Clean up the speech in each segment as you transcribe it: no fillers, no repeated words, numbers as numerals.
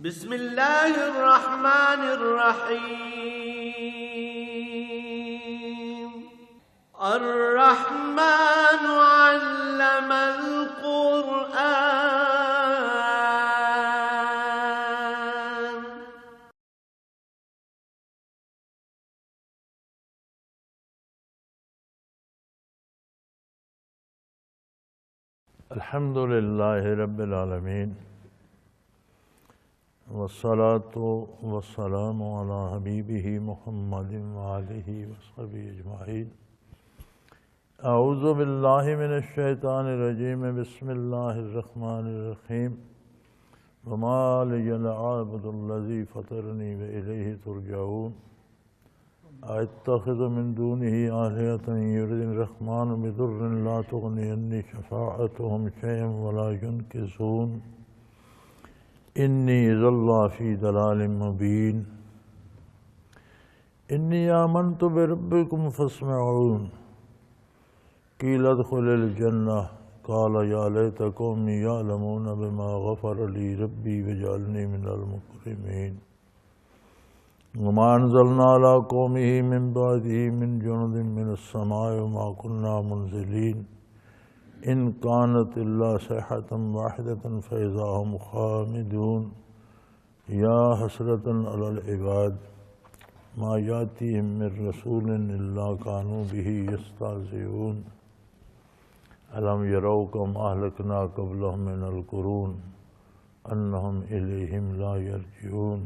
بسم الله الرحمن الرحيم. الرحمن علم القرآن. الحمد لله رب العالمين، والصلاة والسلام على حبيبه محمد وآله وصحبه أجمعين. أعوذ بالله من الشيطان الرجيم. بسم الله الرحمن الرحيم. وما لي لا أعبد الذي فطرني وإليه ترجعون. أتخذ من دونه آلهة يريد الرحمن بضر لا تغني عني شفاعتهم شيئا ولا ينقذون. إني ظل في ضلال مبين. إني آمنت بربكم فاسمعون. قيل ادخل الجنة قال يا ليت قومي يعلمون بما غفر لي ربي وجعلني من المكرمين. وما أنزلنا على قومه من بعده من جند من السماء وما كنا منزلين. إن كانت إلا صيحة واحدة فإذا هم خامدون. يا حسرة على العباد ما يأتيهم من رسول إلا كانوا به يستهزئون. ألم يروا كم أهلكنا قبلهم من القرون أنهم إليهم لا يرجعون.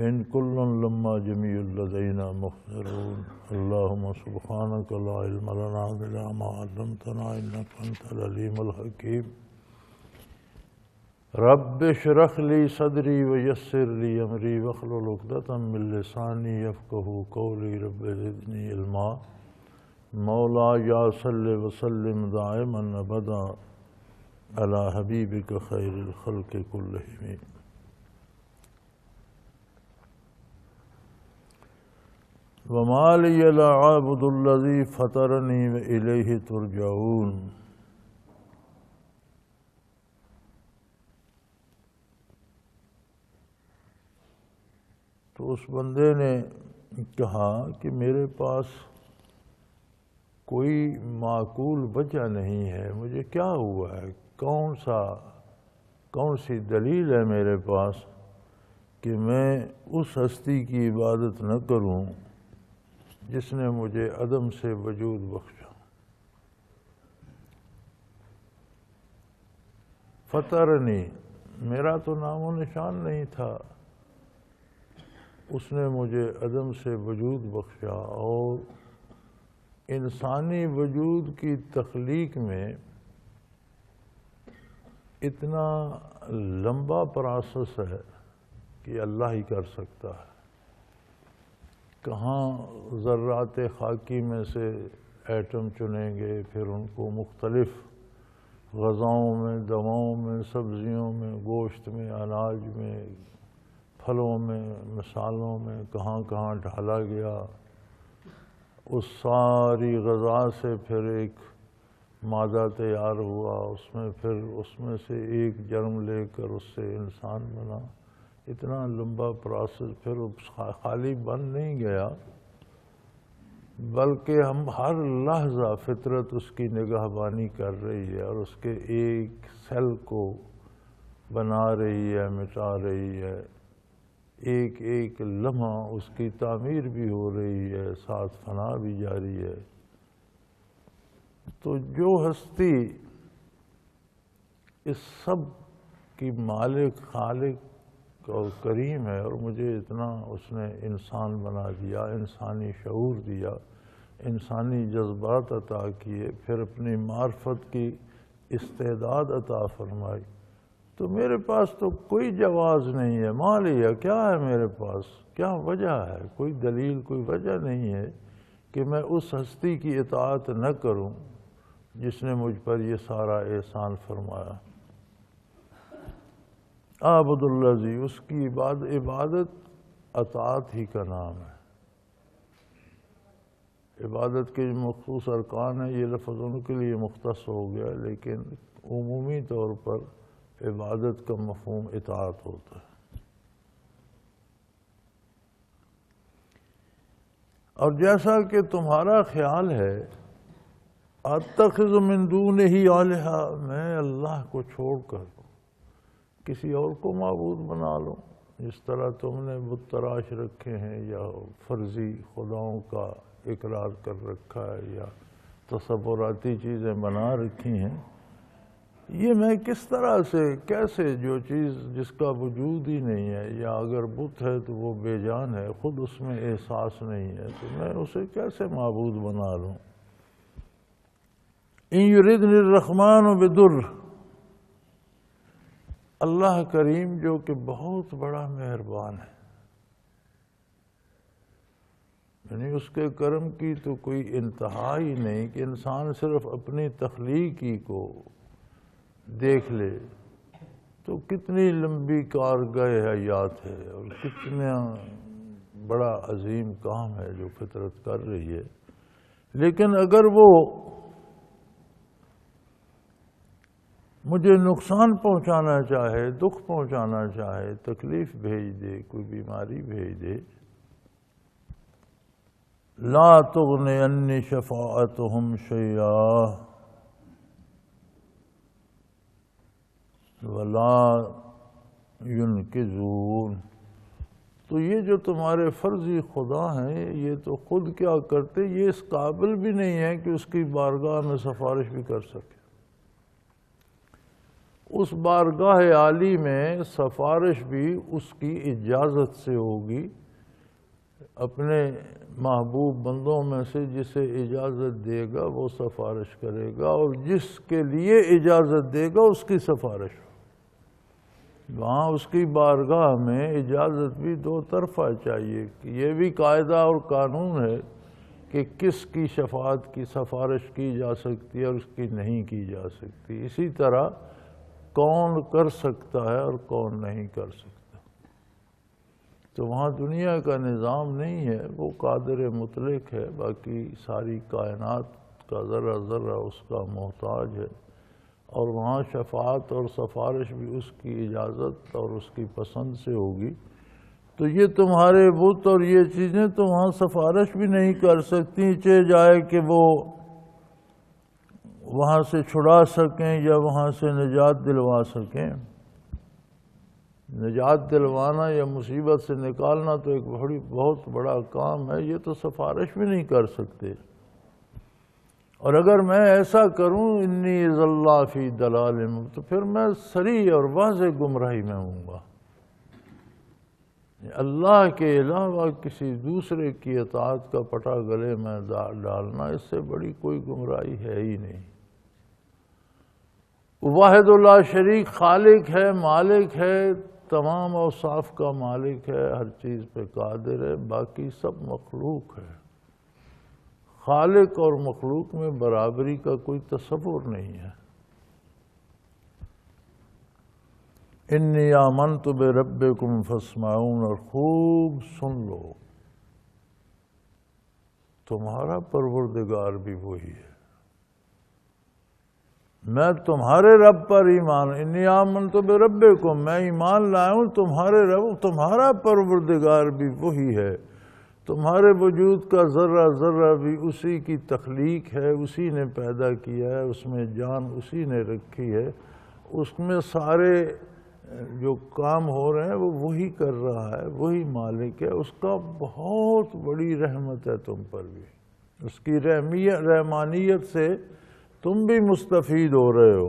إن كل لما جميع لدينا محضرون. اللهم سبحانك لا علم لنا إلا ما علمتنا إنك أنت العليم الحكيم. رب اشرح لي صدري ويسر لي أمري واحلل عقدة من لساني يفقهوا قولي. رب زدني علما. مولاي صل وسلم دائما أبدا على حبيبك خير الخلق كلهم. وما لي لا أعبد الذي فطرني وإليه ترجعون. تو اس بندے نے کہا کہ میرے پاس کوئی معقول وجہ نہیں ہے، مجھے کیا ہوا ہے، کون سی دلیل ہے میرے پاس کہ میں اس ہستی کی عبادت نہ کروں جس نے مجھے عدم سے وجود بخشا. فطرنی، میرا تو نام و نشان نہیں تھا، اس نے مجھے عدم سے وجود بخشا. اور انسانی وجود کی تخلیق میں اتنا لمبا پروسیس ہے کہ اللہ ہی کر سکتا ہے. کہاں ذرات خاکی میں سے ایٹم چنیں گے، پھر ان کو مختلف غذاؤں میں، دواؤں میں، سبزیوں میں، گوشت میں، اناج میں، پھلوں میں، مصالحوں میں کہاں کہاں ڈھالا گیا. اس ساری غذا سے پھر ایک مادہ تیار ہوا، پھر اس میں سے ایک جرم لے کر اس سے انسان بنا. اتنا لمبا پروسیس پھر خالی بن نہیں گیا، بلکہ ہم ہر لحظہ فطرت اس کی نگہبانی کر رہی ہے اور اس کے ایک سیل کو بنا رہی ہے، مٹا رہی ہے. ایک ایک لمحہ اس کی تعمیر بھی ہو رہی ہے، ساتھ فنا بھی جاری ہے. تو جو ہستی اس سب کی مالک، خالق اور کریم ہے، اور مجھے اتنا اس نے انسان بنا دیا، انسانی شعور دیا، انسانی جذبات عطا کیے، پھر اپنی معرفت کی استعداد عطا فرمائی، تو میرے پاس تو کوئی جواز نہیں ہے. مالیہ، کیا ہے میرے پاس، کیا وجہ ہے، کوئی دلیل، کوئی وجہ نہیں ہے کہ میں اس ہستی کی اطاعت نہ کروں جس نے مجھ پر یہ سارا احسان فرمایا. عبد الذی، اس کی عبادت اطاعت ہی کا نام ہے. عبادت کے جو مخصوص ارکان ہیں یہ لفظ ان کے لیے مختص ہو گیا، لیکن عمومی طور پر عبادت کا مفہوم اطاعت ہوتا ہے. اور جیسا کہ تمہارا خیال ہے اتخذ من دونہ آلہہ، میں اللہ کو چھوڑ کر کسی اور کو معبود بنا لوں، جس طرح تم نے بت تراش رکھے ہیں یا فرضی خداؤں کا اقرار کر رکھا ہے یا تصوراتی چیزیں بنا رکھی ہیں، یہ میں کس طرح سے کیسے، جو چیز جس کا وجود ہی نہیں ہے، یا اگر بت ہے تو وہ بے جان ہے، خود اس میں احساس نہیں ہے، تو میں اسے کیسے معبود بنا لوں؟ ان یردنی الرحمن بدر، اللہ کریم جو کہ بہت بڑا مہربان ہے، یعنی اس کے کرم کی تو کوئی انتہا ہی نہیں کہ انسان صرف اپنی تخلیق ہی کو دیکھ لے تو کتنی لمبی کارگاہ حیات ہے اور کتنا بڑا عظیم کام ہے جو فطرت کر رہی ہے۔ لیکن اگر وہ مجھے نقصان پہنچانا چاہے، دکھ پہنچانا چاہے، تکلیف بھیج دے، کوئی بیماری بھیج دے، لا تغن عنی شفاعتہم شیئا ولا ینقذون، تو یہ جو تمہارے فرضی خدا ہیں یہ تو خود کیا کرتے، یہ اس قابل بھی نہیں ہے کہ اس کی بارگاہ میں سفارش بھی کر سکے۔ اس بارگاہ عالی میں سفارش بھی اس کی اجازت سے ہوگی، اپنے محبوب بندوں میں سے جسے اجازت دے گا وہ سفارش کرے گا، اور جس کے لیے اجازت دے گا اس کی سفارش۔ وہاں اس کی بارگاہ میں اجازت بھی دو طرفہ چاہیے، کہ یہ بھی قاعدہ اور قانون ہے کہ کس کی شفاعت کی سفارش کی جا سکتی ہے اور اس کی نہیں کی جا سکتی، اسی طرح کون کر سکتا ہے اور کون نہیں کر سکتا۔ تو وہاں دنیا کا نظام نہیں ہے، وہ قادر مطلق ہے، باقی ساری کائنات کا ذرہ ذرہ اس کا محتاج ہے، اور وہاں شفاعت اور سفارش بھی اس کی اجازت اور اس کی پسند سے ہوگی۔ تو یہ تمہارے بت اور یہ چیزیں تو وہاں سفارش بھی نہیں کر سکتی، چاہے جائے کہ وہ وہاں سے چھڑا سکیں یا وہاں سے نجات دلوا سکیں۔ نجات دلوانا یا مصیبت سے نکالنا تو ایک بہت بڑا کام ہے، یہ تو سفارش بھی نہیں کر سکتے۔ اور اگر میں ایسا کروں انی اذ اللہ فی ضلال، تو پھر میں صریح اور واضح گمراہی میں ہوں گا۔ اللہ کے علاوہ کسی دوسرے کی اطاعت کا پٹا گلے میں ڈالنا، اس سے بڑی کوئی گمراہی ہے ہی نہیں۔ واحد لا شریک، خالق ہے، مالک ہے، تمام اوصاف کا مالک ہے، ہر چیز پہ قادر ہے، باقی سب مخلوق ہے۔ خالق اور مخلوق میں برابری کا کوئی تصور نہیں ہے۔ انی آمنت بربکم فاسمعون، اور خوب سن لو، تمہارا پروردگار بھی وہی ہے، میں تمہارے رب پر ایمان، انی آمنت بربکم، میں ایمان لایا ہوں تمہارے رب، تمہارا پروردگار بھی وہی ہے، تمہارے وجود کا ذرہ ذرہ بھی اسی کی تخلیق ہے، اسی نے پیدا کیا ہے، اس میں جان اسی نے رکھی ہے، اس میں سارے جو کام ہو رہے ہیں وہ وہی کر رہا ہے، وہی مالک ہے، اس کا بہت بڑی رحمت ہے تم پر بھی، اس کی رحمانیت سے تم بھی مستفید ہو رہے ہو،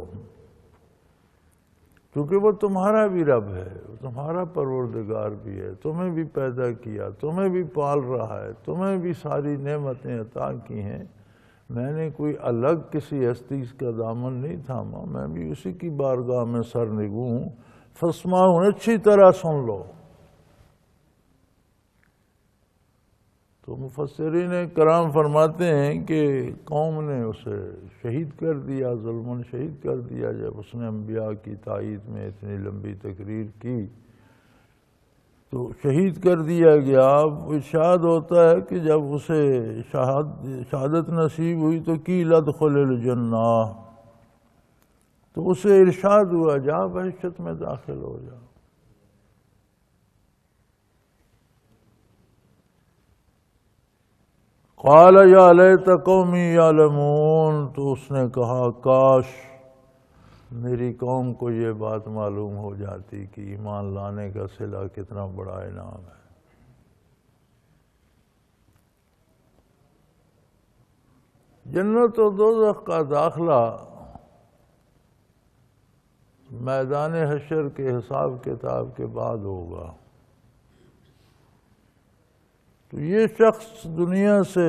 کیونکہ وہ تمہارا بھی رب ہے، تمہارا پروردگار بھی ہے، تمہیں بھی پیدا کیا، تمہیں بھی پال رہا ہے، تمہیں بھی ساری نعمتیں عطا کی ہیں۔ میں نے کوئی الگ کسی ہستی کا دامن نہیں تھاما، میں بھی اسی کی بارگاہ میں سرنگوں ہوں۔ فاسمعون، اچھی طرح سن لو۔ تو مفسرین کرام فرماتے ہیں کہ قوم نے اسے شہید کر دیا، ظلماً شہید کر دیا، جب اس نے انبیاء کی تائید میں اتنی لمبی تقریر کی تو شہید کر دیا گیا۔ اب ارشاد ہوتا ہے کہ جب اسے شہادت نصیب ہوئی تو قیل ادخل الجنہ، تو اسے ارشاد ہوا جا بہشت میں داخل ہو جا۔ قال یا لیت قومی یعلمون، تو اس نے کہا کاش میری قوم کو یہ بات معلوم ہو جاتی کہ ایمان لانے کا صلہ کتنا بڑا انعام ہے۔ جنت و دوزخ کا داخلہ میدان حشر کے حساب کتاب کے بعد ہوگا۔ تو یہ شخص دنیا سے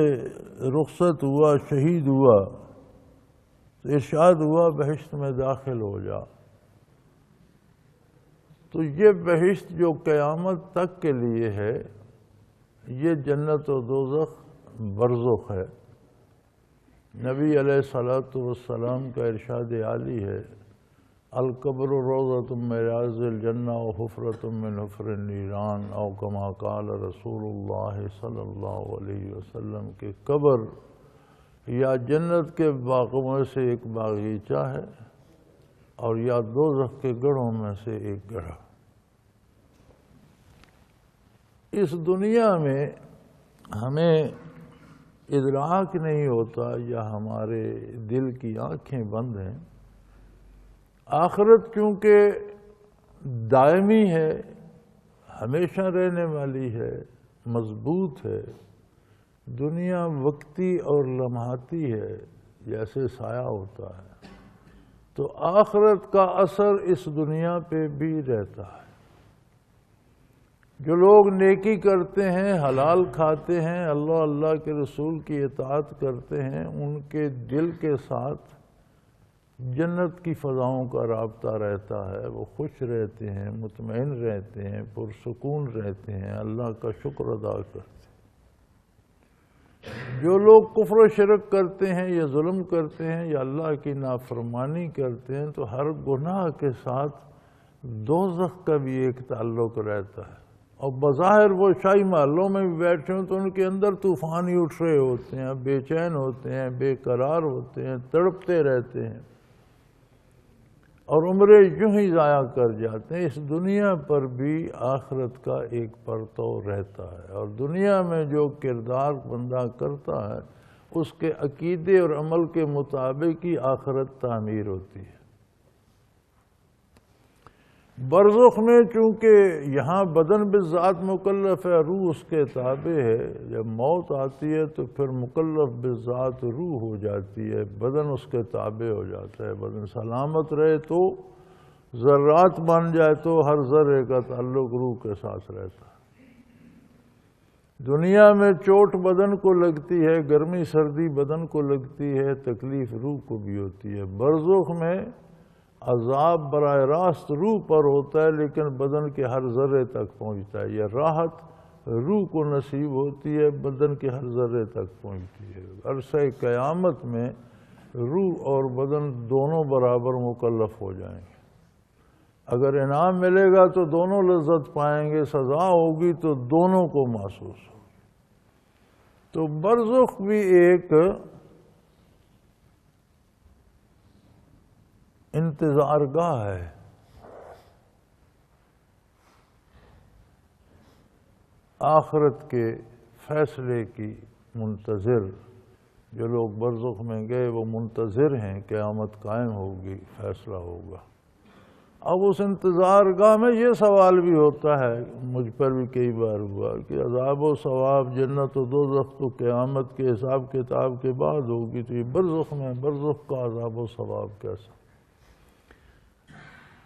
رخصت ہوا، شہید ہوا، تو ارشاد ہوا بہشت میں داخل ہو جا۔ تو یہ بہشت جو قیامت تک کے لیے ہے، یہ جنت و دوزخ برزخ ہے۔ نبی علیہ الصلوۃ والسلام کا ارشاد عالی ہے، القبر روضۃ من ریاض الجنہ وحفرۃ من حفر النیران، او کما قال رسول اللہ صلی اللہ علیہ وسلم، کہ قبر یا جنت کے باغوں میں سے ایک باغیچہ ہے اور یا دوزخ کے گڑھوں میں سے ایک گڑھا۔ اس دنیا میں ہمیں ادراک نہیں ہوتا یا ہمارے دل کی آنکھیں بند ہیں۔ آخرت چونکہ دائمی ہے، ہمیشہ رہنے والی ہے، مضبوط ہے۔ دنیا وقتی اور لمحاتی ہے، جیسے سایہ ہوتا ہے۔ تو آخرت کا اثر اس دنیا پہ بھی رہتا ہے۔ جو لوگ نیکی کرتے ہیں، حلال کھاتے ہیں، اللہ اللہ کے رسول کی اطاعت کرتے ہیں، ان کے دل کے ساتھ جنت کی فضاؤں کا رابطہ رہتا ہے۔ وہ خوش رہتے ہیں، مطمئن رہتے ہیں، پرسکون رہتے ہیں، اللہ کا شکر ادا کرتے ہیں۔ جو لوگ کفر و شرک کرتے ہیں یا ظلم کرتے ہیں یا اللہ کی نافرمانی کرتے ہیں، تو ہر گناہ کے ساتھ دوزخ کا بھی ایک تعلق رہتا ہے۔ اور بظاہر وہ شاہی محلوں میں بھی بیٹھے ہوں تو ان کے اندر طوفان ہی اٹھ رہے ہوتے ہیں، بے چین ہوتے ہیں، بے قرار ہوتے ہیں، تڑپتے رہتے ہیں اور عمریں یوں ہی ضائع کر جاتے ہیں۔ اس دنیا پر بھی آخرت کا ایک پرتو رہتا ہے، اور دنیا میں جو کردار بندہ کرتا ہے اس کے عقیدے اور عمل کے مطابق ہی آخرت تعمیر ہوتی ہے۔ برزخ میں چونکہ یہاں بدن بالذات مکلف ہے، روح اس کے تابع ہے، جب موت آتی ہے تو پھر مکلف بالذات روح ہو جاتی ہے، بدن اس کے تابع ہو جاتا ہے۔ بدن سلامت رہے تو ذرات بن جائے تو ہر ذرے کا تعلق روح کے ساتھ رہتا ہے۔ دنیا میں چوٹ بدن کو لگتی ہے، گرمی سردی بدن کو لگتی ہے، تکلیف روح کو بھی ہوتی ہے۔ برزخ میں عذاب براہ راست روح پر ہوتا ہے لیکن بدن کے ہر ذرے تک پہنچتا ہے۔ یہ راحت روح کو نصیب ہوتی ہے، بدن کے ہر ذرے تک پہنچتی ہے۔ عرصہ قیامت میں روح اور بدن دونوں برابر مکلف ہو جائیں گے۔ اگر انعام ملے گا تو دونوں لذت پائیں گے، سزا ہوگی تو دونوں کو محسوس ہوگی۔ تو برزخ بھی ایک انتظار گاہ ہے۔ آخرت کے فیصلے کی منتظر جو لوگ برزخ میں گئے وہ منتظر ہیں، قیامت قائم ہوگی، فیصلہ ہوگا۔ اب اس انتظار گاہ میں یہ سوال بھی ہوتا ہے، مجھ پر بھی کئی بار ہوا، کہ عذاب و ثواب، جنت و دوزخ تو قیامت کے حساب کتاب کے بعد ہوگی، تو یہ برزخ میں برزخ کا عذاب و ثواب کیسا؟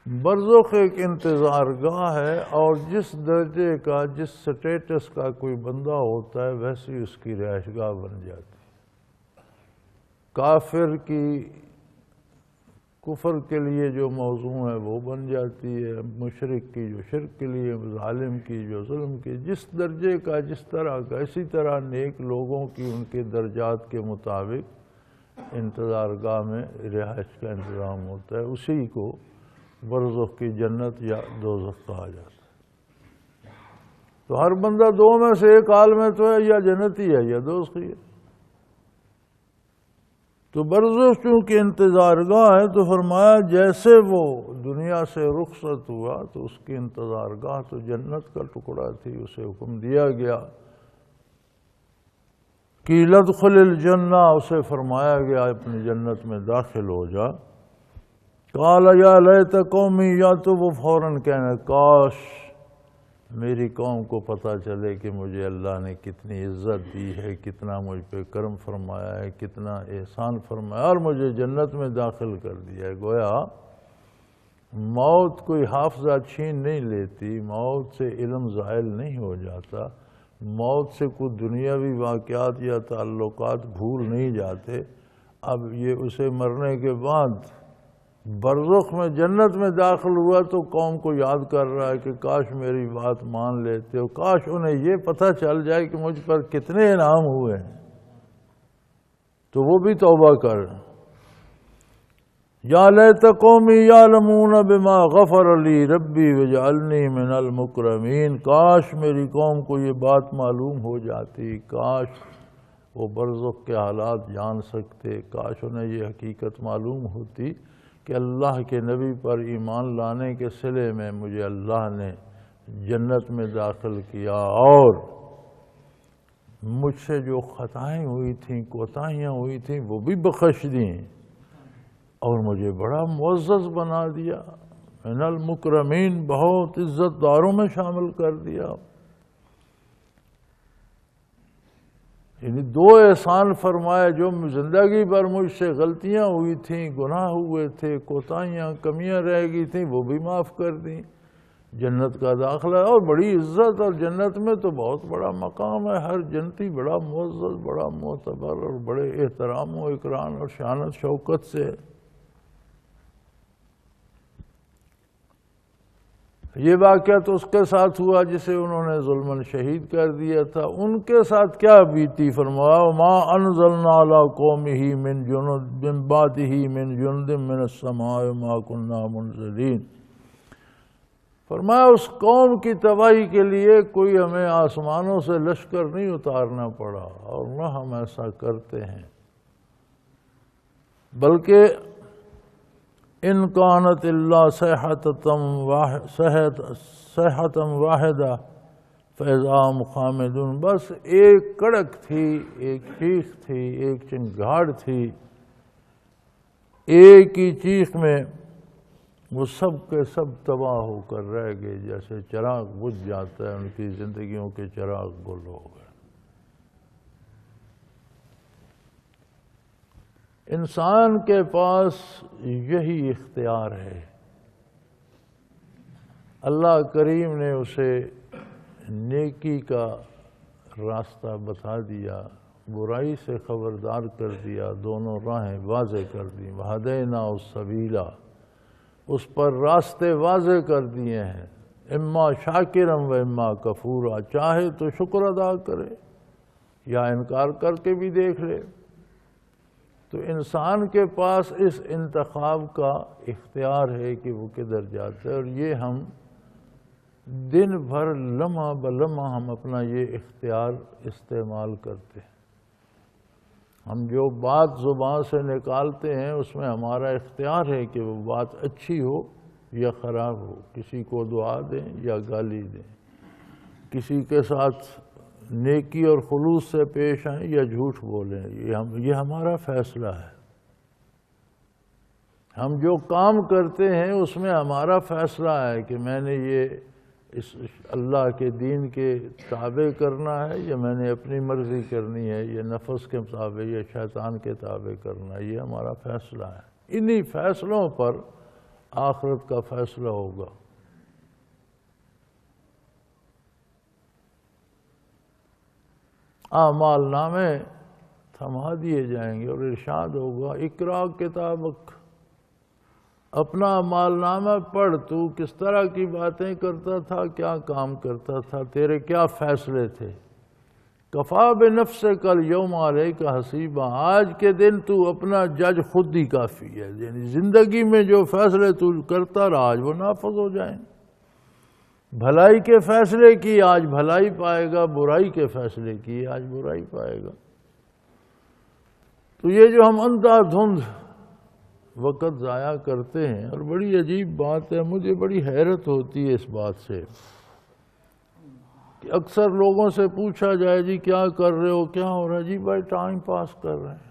برزخ ایک انتظار گاہ ہے، اور جس درجے کا، جس سٹیٹس کا کوئی بندہ ہوتا ہے ویسی اس کی رہائش گاہ بن جاتی ہے۔ کافر کی کفر کے لیے جو موضوع ہے وہ بن جاتی ہے، مشرک کی جو شرک کے لیے، ظالم کی جو ظلم کی، جس درجے کا جس طرح کا۔ اسی طرح نیک لوگوں کی ان کے درجات کے مطابق انتظار گاہ میں رہائش کا انتظام ہوتا ہے۔ اسی کو برزخ کی جنت یا دوزخ کہا جاتا ہے۔ تو ہر بندہ دو میں سے ایک حال میں تو ہے، یا جنتی ہے یا دوزخی ہے۔ تو برزخ چونکہ انتظار گاہ ہے تو فرمایا جیسے وہ دنیا سے رخصت ہوا تو اس کی انتظار گاہ تو جنت کا ٹکڑا تھی، اسے حکم دیا گیا قیل ادخل الجنہ، اسے فرمایا گیا اپنی جنت میں داخل ہو جا۔ قال یا لیت قومی، یا تو وہ فوراً کہنا کاش میری قوم کو پتہ چلے کہ مجھے اللہ نے کتنی عزت دی ہے، کتنا مجھ پہ کرم فرمایا ہے، کتنا احسان فرمایا اور مجھے جنت میں داخل کر دیا ہے۔ گویا موت کوئی حافظہ چھین نہیں لیتی، موت سے علم زائل نہیں ہو جاتا، موت سے کوئی دنیاوی واقعات یا تعلقات بھول نہیں جاتے۔ اب یہ اسے مرنے کے بعد برزخ میں جنت میں داخل ہوا تو قوم کو یاد کر رہا ہے کہ کاش میری بات مان لیتے ہو، کاش انہیں یہ پتہ چل جائے کہ مجھ پر کتنے انعام ہوئے ہیں، تو وہ بھی توبہ کر۔ یا لیت قومی یعلمون بما غفر لی ربی وجعلنی من المکرمین، کاش میری قوم کو یہ بات معلوم ہو جاتی، کاش وہ برزخ کے حالات جان سکتے، کاش انہیں یہ حقیقت معلوم ہوتی کہ اللہ کے نبی پر ایمان لانے کے صلے میں مجھے اللہ نے جنت میں داخل کیا اور مجھ سے جو خطائیں ہوئی تھیں، کوتاہیاں ہوئی تھیں، وہ بھی بخش دیں اور مجھے بڑا معزز بنا دیا، من المکرمین، بہت عزت داروں میں شامل کر دیا۔ یعنی دو احسان فرمائے، جو زندگی بھر مجھ سے غلطیاں ہوئی تھیں، گناہ ہوئے تھے، کوتاہیاں کمیاں رہ گئی تھیں، وہ بھی معاف کر دیں، جنت کا داخلہ ہے اور بڑی عزت، اور جنت میں تو بہت بڑا مقام ہے، ہر جنتی بڑا معزز، بڑا معتبر اور بڑے احترام و اکرام اور شانت شوکت سے۔ یہ واقعہ تو اس کے ساتھ ہوا جسے انہوں نے ظلماً شہید کر دیا تھا، ان کے ساتھ کیا بیتی فرمایا ما انزلنا علی قومہ من جند من بعدہ من جند من السماء ما کننا منزلین، فرمایا اس قوم کی تباہی کے لیے کوئی ہمیں آسمانوں سے لشکر نہیں اتارنا پڑا اور نہ ہم ایسا کرتے ہیں، بلکہ ان کانت اللہ صیحۃ واحدہ فاذا ہم خامدون، بس ایک کڑک تھی، ایک چیخ تھی، ایک چنگھاڑ تھی، ایک ہی چیخ میں وہ سب کے سب تباہ ہو کر رہ گئے، جیسے چراغ بجھ جاتا ہے، ان کی زندگیوں کے چراغ گل ہو گئے۔ انسان کے پاس یہی اختیار ہے، اللہ کریم نے اسے نیکی کا راستہ بتا دیا، برائی سے خبردار کر دیا، دونوں راہیں واضح کر دیں، وہدیناہ السبیلا، اس پر راستے واضح کر دیے ہیں، اما شاکرا و اما کفورا، چاہے تو شکر ادا کرے یا انکار کر کے بھی دیکھ لے۔ تو انسان کے پاس اس انتخاب کا اختیار ہے کہ وہ کدھر جاتا ہے، اور یہ ہم دن بھر لمحہ بلمحہ ہم اپنا یہ اختیار استعمال کرتے ہیں۔ ہم جو بات زبان سے نکالتے ہیں اس میں ہمارا اختیار ہے کہ وہ بات اچھی ہو یا خراب ہو، کسی کو دعا دیں یا گالی دیں، کسی کے ساتھ نیکی اور خلوص سے پیش آئیں یا جھوٹ بولیں، یہ ہمارا فیصلہ ہے۔ ہم جو کام کرتے ہیں اس میں ہمارا فیصلہ ہے کہ میں نے یہ اس اللہ کے دین کے تابع کرنا ہے یا میں نے اپنی مرضی کرنی ہے، یا نفس کے تابع یا شیطان کے تابع کرنا ہے، یہ ہمارا فیصلہ ہے۔ انہی فیصلوں پر آخرت کا فیصلہ ہوگا۔ اعمال نامے تھما دیے جائیں گے اور ارشاد ہوگا اقرا کتابک، اپنا اعمال نامہ پڑھ، تو کس طرح کی باتیں کرتا تھا، کیا کام کرتا تھا، تیرے کیا فیصلے تھے۔ کفا بنفسک الیوم علیک حسیبا، آج کے دن تو اپنا جج خود ہی کافی ہے، یعنی زندگی میں جو فیصلے تو کرتا رہا آج وہ نافذ ہو جائیں۔ بھلائی کے فیصلے کی آج بھلائی پائے گا، برائی کے فیصلے کی آج برائی پائے گا۔ تو یہ جو ہم اندھا دھند وقت ضائع کرتے ہیں، اور بڑی عجیب بات ہے، مجھے بڑی حیرت ہوتی ہے اس بات سے کہ اکثر لوگوں سے پوچھا جائے جی کیا کر رہے ہو، کیا ہو رہا ہے، جی بھائی ٹائم پاس کر رہے ہیں۔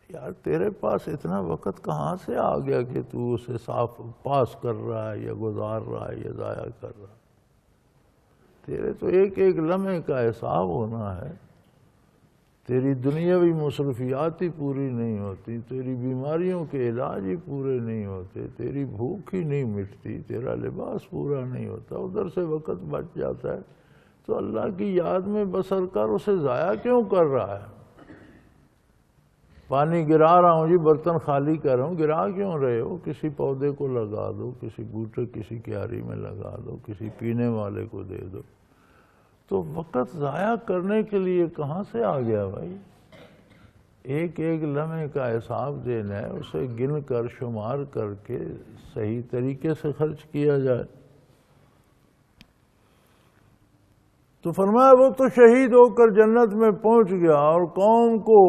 یار تیرے پاس اتنا وقت کہاں سے آ گیا کہ تو اسے صاف پاس کر رہا ہے یا گزار رہا ہے یا ضائع کر رہا ہے؟ تیرے تو ایک ایک لمحے کا حساب ہونا ہے۔ تیری دنیاوی مصروفیات ہی پوری نہیں ہوتی، تیری بیماریوں کے علاج ہی پورے نہیں ہوتے، تیری بھوک ہی نہیں مٹتی، تیرا لباس پورا نہیں ہوتا، ادھر سے وقت بچ جاتا ہے تو اللہ کی یاد میں بسر کر، اسے ضائع کیوں کر رہا ہے؟ پانی گرا رہا ہوں جی، برتن خالی کر رہا ہوں، گرا کیوں رہے ہو؟ کسی پودے کو لگا دو، کسی بوٹے کسی کیاری میں لگا دو، کسی پینے والے کو دے دو۔ تو وقت ضائع کرنے کے لیے کہاں سے آ گیا بھائی؟ ایک ایک لمحے کا حساب دینا ہے، اسے گن کر شمار کر کے صحیح طریقے سے خرچ کیا جائے۔ تو فرمایا وہ تو شہید ہو کر جنت میں پہنچ گیا، اور قوم کو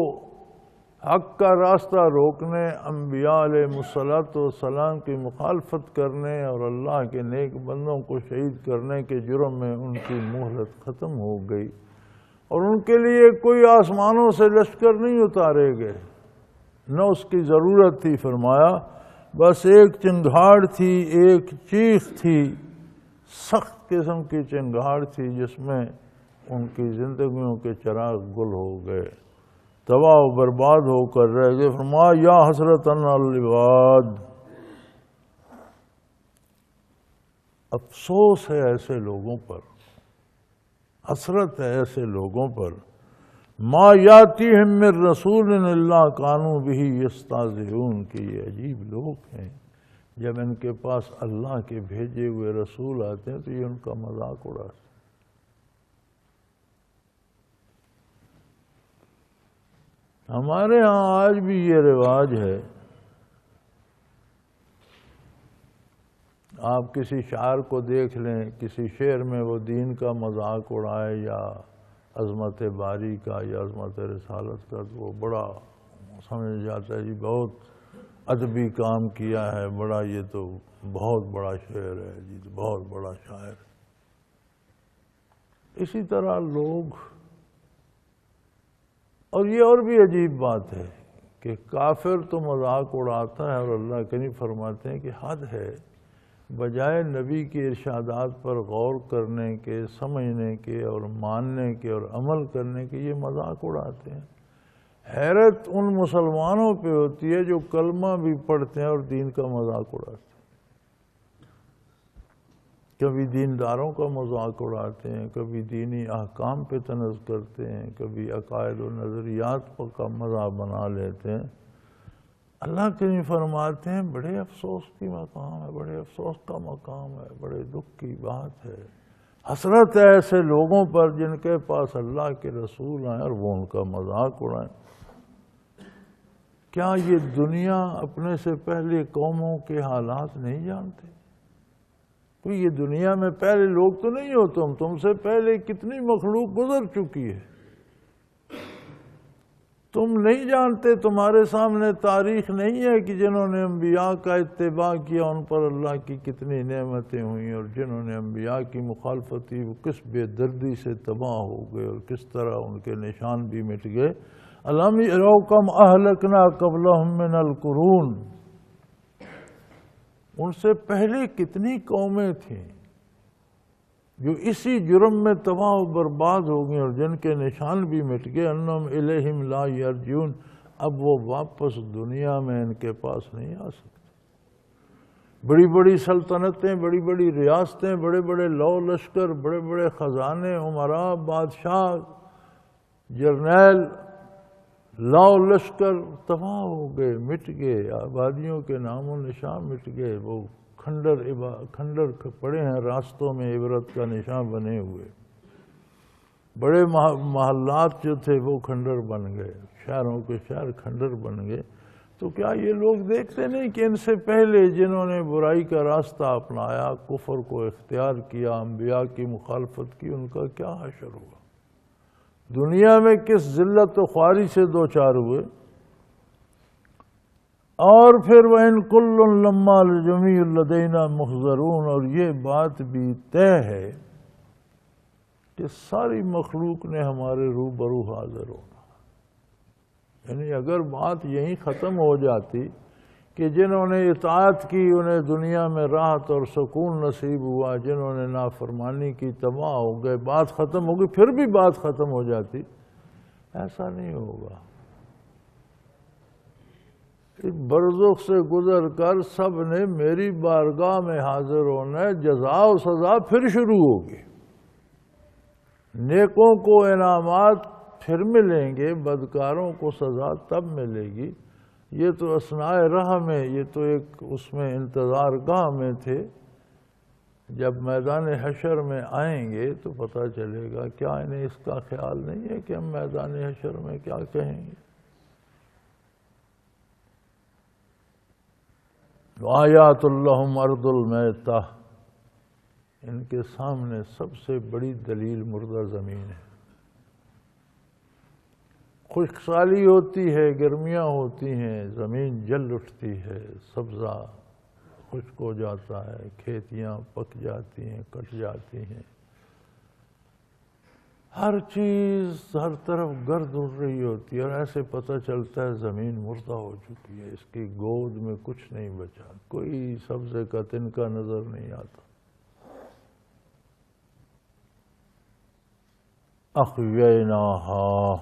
حق کا راستہ روکنے، انبیاء علیہ السلام کی مخالفت کرنے اور اللہ کے نیک بندوں کو شہید کرنے کے جرم میں ان کی مہلت ختم ہو گئی، اور ان کے لیے کوئی آسمانوں سے لشکر نہیں اتارے گئے، نہ اس کی ضرورت تھی۔ فرمایا بس ایک چنگھاڑ تھی، ایک چیخ تھی، سخت قسم کی چنگھاڑ تھی جس میں ان کی زندگیوں کے چراغ گل ہو گئے، تباہ و برباد ہو کر رہ گئے۔ فرمایا یا حسرتن علی العباد، افسوس ہے ایسے لوگوں پر، حسرت ہے ایسے لوگوں پر، ما یاتیہم من رسول الا کانوا بہ یستہزئون، کہ یہ عجیب لوگ ہیں، جب ان کے پاس اللہ کے بھیجے ہوئے رسول آتے ہیں تو یہ ان کا مذاق اڑاتے ہیں۔ ہمارے ہاں آج بھی یہ رواج ہے، آپ کسی شاعر کو دیکھ لیں، کسی شعر میں وہ دین کا مذاق اڑائے یا عظمت باری کا یا عظمت رسالت کا، تو وہ بڑا سمجھ جاتا ہے جی بہت ادبی کام کیا ہے، بڑا یہ تو بہت بڑا شعر ہے جی، بہت بڑا شاعر۔ اسی طرح لوگ، اور یہ اور بھی عجیب بات ہے کہ کافر تو مذاق اڑاتا ہے، اور اللہ کریم فرماتے ہیں کہ حد ہے، بجائے نبی کے ارشادات پر غور کرنے کے، سمجھنے کے اور ماننے کے اور عمل کرنے کے، یہ مذاق اڑاتے ہیں۔ حیرت ان مسلمانوں پہ ہوتی ہے جو کلمہ بھی پڑھتے ہیں اور دین کا مذاق اڑاتے ہیں۔ کبھی دینداروں کا مذاق اڑاتے ہیں، کبھی دینی احکام پہ طنز کرتے ہیں، کبھی عقائد و نظریات کا مذاق بنا لیتے ہیں۔ اللہ کریم فرماتے ہیں بڑے افسوس کی مقام ہے، بڑے افسوس کا مقام ہے، بڑے دکھ کی بات ہے، حسرت ہے ایسے لوگوں پر جن کے پاس اللہ کے رسول آئیں اور وہ ان کا مذاق اڑائیں۔ کیا یہ دنیا اپنے سے پہلے قوموں کے حالات نہیں جانتے؟ کوئی یہ دنیا میں پہلے لوگ تو نہیں ہو تم سے پہلے کتنی مخلوق گزر چکی ہے، تم نہیں جانتے؟ تمہارے سامنے تاریخ نہیں ہے کہ جنہوں نے انبیاء کا اتباع کیا ان پر اللہ کی کتنی نعمتیں ہوئیں، اور جنہوں نے انبیاء کی مخالفت کی وہ کس بے دردی سے تباہ ہو گئے اور کس طرح ان کے نشان بھی مٹ گئے۔ الم یروا کم اہلکنا قبلہم من القرون، ان سے پہلے کتنی قومیں تھیں جو اسی جرم میں تباہ و برباد ہو گئیں اور جن کے نشان بھی مٹ گئے۔ انہم الیہم لا یرجعون، اب وہ واپس دنیا میں ان کے پاس نہیں آ سکتے۔ بڑی بڑی سلطنتیں، بڑی بڑی ریاستیں، بڑے بڑے لو لشکر، بڑے بڑے خزانے، عمراء، بادشاہ، جرنیل، لاؤ لشکر تباہ ہو گئے، مٹ گئے، آبادیوں کے نام و نشان مٹ گئے، وہ کھنڈر پڑے ہیں راستوں میں عبرت کا نشان بنے ہوئے، بڑے محلات جو تھے وہ کھنڈر بن گئے، شہروں کے شہر کھنڈر بن گئے۔ تو کیا یہ لوگ دیکھتے نہیں کہ ان سے پہلے جنہوں نے برائی کا راستہ اپنایا، کفر کو اختیار کیا، انبیاء کی مخالفت کی، ان کا کیا حشر ہوا، دنیا میں کس ذلت و خواری سے دوچار ہوئے۔ اور پھر وَإِن كُلٌّ لَمَّا لَجَمِيعٌ لَدَيْنَا مُحْضَرُونَ، اور یہ بات بھی طے ہے کہ ساری مخلوق نے ہمارے روبرو حاضر ہونا. یعنی اگر بات یہیں ختم ہو جاتی کہ جنہوں نے اطاعت کی انہیں دنیا میں راحت اور سکون نصیب ہوا، جنہوں نے نافرمانی کی تباہ ہو گئے، بات ختم ہو گئی، پھر بھی بات ختم ہو جاتی. ایسا نہیں ہوگا. اس برزخ سے گزر کر سب نے میری بارگاہ میں حاضر ہونا ہے. جزا و سزا پھر شروع ہوگی. نیکوں کو انعامات پھر ملیں گے، بدکاروں کو سزا تب ملے گی. یہ تو اثناء راہ میں، یہ تو ایک اس میں انتظار گاہ میں تھے. جب میدان حشر میں آئیں گے تو پتہ چلے گا. کیا انہیں اس کا خیال نہیں ہے کہ ہم میدان حشر میں کیا کہیں گے؟ آیات اللہم ارض المیتہ، ان کے سامنے سب سے بڑی دلیل مردہ زمین ہے. خشک سالی ہوتی ہے، گرمیاں ہوتی ہیں، زمین جل اٹھتی ہے، سبزہ خشک ہو جاتا ہے، کھیتیاں پک جاتی ہیں، کٹ جاتی ہیں، ہر چیز ہر طرف گرد اڑ رہی ہوتی ہے، اور ایسے پتہ چلتا ہے زمین مردہ ہو چکی ہے. اس کی گود میں کچھ نہیں بچا، کوئی سبزے کا تنکا نظر نہیں آتا. احییناہا،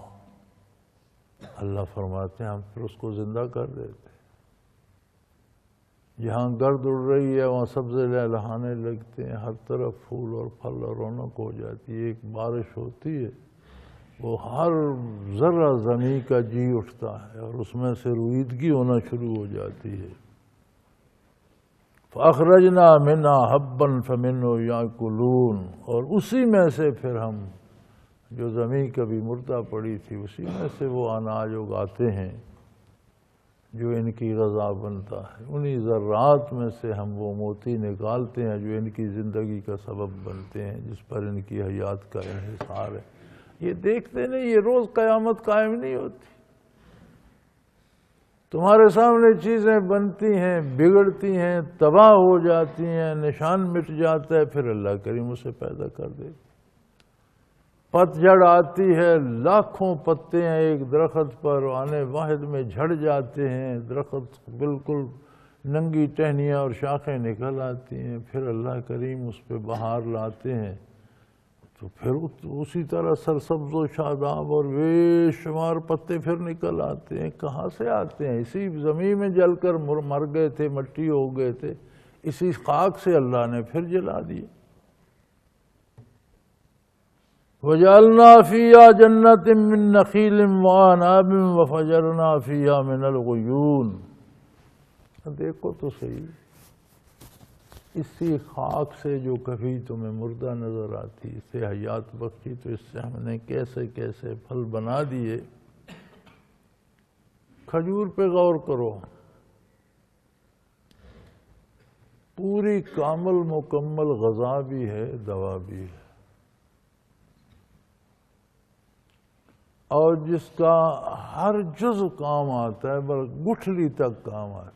اللہ فرماتے ہیں ہم پھر اس کو زندہ کر دیتے. جہاں گرد اڑ رہی ہے وہاں سبزے لہلہانے لگتے ہیں، ہر طرف پھول اور پھل اور رونق ہو جاتی ہے. ایک بارش ہوتی ہے وہ ہر ذرہ زمین کا جی اٹھتا ہے اور اس میں سے رویدگی ہونا شروع ہو جاتی ہے. فَأَخْرَجْنَا مِنْهَا حَبًّا فَمِنْهُ يَأْكُلُونَ، اور اسی میں سے پھر ہم جو زمین کبھی مردہ پڑی تھی اسی میں سے وہ اناج اگاتے ہیں جو ان کی غذا بنتا ہے. انہی ذرات میں سے ہم وہ موتی نکالتے ہیں جو ان کی زندگی کا سبب بنتے ہیں، جس پر ان کی حیات کا انحصار ہے. یہ دیکھتے نہیں، یہ روز قیامت قائم نہیں ہوتی. تمہارے سامنے چیزیں بنتی ہیں، بگڑتی ہیں، تباہ ہو جاتی ہیں، نشان مٹ جاتا ہے، پھر اللہ کریم اسے پیدا کر دے. پتجھڑ آتی ہے، لاکھوں پتے ہیں ایک درخت پر، آنے واحد میں جھڑ جاتے ہیں، درخت بالکل ننگی ٹہنیاں اور شاخیں نکل آتی ہیں. پھر اللہ کریم اس پہ بہار لاتے ہیں تو پھر اسی طرح سرسبز و شاداب اور بے شمار پتے پھر نکل آتے ہیں. کہاں سے آتے ہیں؟ اسی زمین میں جل کر مر گئے تھے، مٹی ہو گئے تھے، اسی خاک سے اللہ نے پھر جلا دیے. وَجَعَلْنَا فِيهَا جَنَّةٍ مِّن نَخِيلٍ وَأَعْنَابٍ وَفَجَّرْنَا فِيهَا مِنَ الْعُيُونِ. دیکھو تو صحیح، اسی خاک سے جو کبھی تمہیں مردہ نظر آتی، اسے حیات بخشی، تو اس سے ہم نے کیسے کیسے پھل بنا دیے. کھجور پہ غور کرو، پوری کامل مکمل غذا بھی ہے، دوا بھی ہے، اور جس کا ہر جز کام آتا ہے، بلکہ گٹھلی تک کام آتی.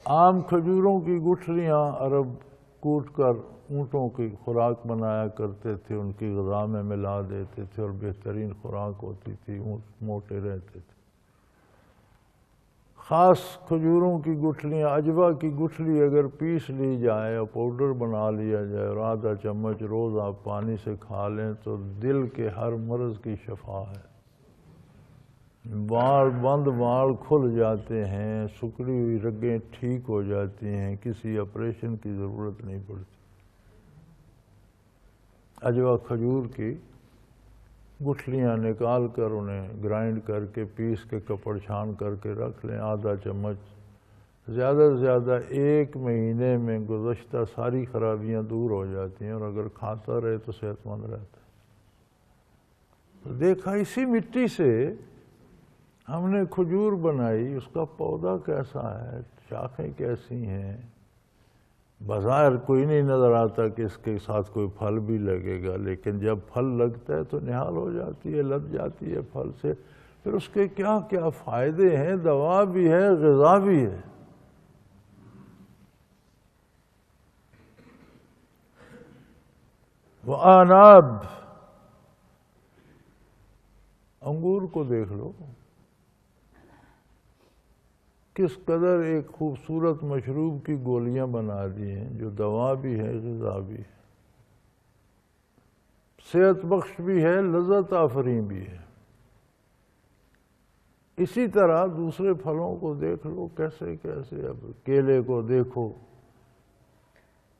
عام کھجوروں کی گٹھلیاں عرب کوٹ کر اونٹوں کی خوراک بنایا کرتے تھے، ان کی غذا میں ملا دیتے تھے اور بہترین خوراک ہوتی تھی، اونٹ موٹے رہتے تھے. خاص کھجوروں کی گٹھلیاں، عجوہ کی گٹھلی اگر پیس لی جائے اور پاؤڈر بنا لیا جائے اور آدھا چمچ روز آپ پانی سے کھا لیں تو دل کے ہر مرض کی شفا ہے. بال بند بال کھل جاتے ہیں، سکڑی ہوئی رگیں ٹھیک ہو جاتی ہیں، کسی آپریشن کی ضرورت نہیں پڑتی. عجوہ کھجور کی گٹھلیاں نکال کر انہیں گرائنڈ کر کے پیس کے کپڑ چھان کر کے رکھ لیں، آدھا چمچ، زیادہ سے زیادہ 1 مہینے میں گزشتہ ساری خرابیاں دور ہو جاتی ہیں، اور اگر کھاتا رہے تو صحت مند رہتا ہے. تو دیکھا اسی مٹی سے ہم نے کھجور بنائی، اس کا پودا کیسا ہے، شاخیں کیسی ہیں. بظاہر کوئی نہیں نظر آتا کہ اس کے ساتھ کوئی پھل بھی لگے گا، لیکن جب پھل لگتا ہے تو نہال ہو جاتی ہے، لگ جاتی ہے پھل سے. پھر اس کے کیا کیا فائدے ہیں، دوا بھی ہے، غذا بھی ہے. وآناب، انگور کو دیکھ لو کس قدر ایک خوبصورت مشروب کی گولیاں بنا دی ہیں جو دوا بھی ہے غذا بھی ہے، صحت بخش بھی ہے، لذت آفریں بھی ہے۔ اسی طرح دوسرے پھلوں کو دیکھ لو کیسے کیسے، اب کیلے کو دیکھو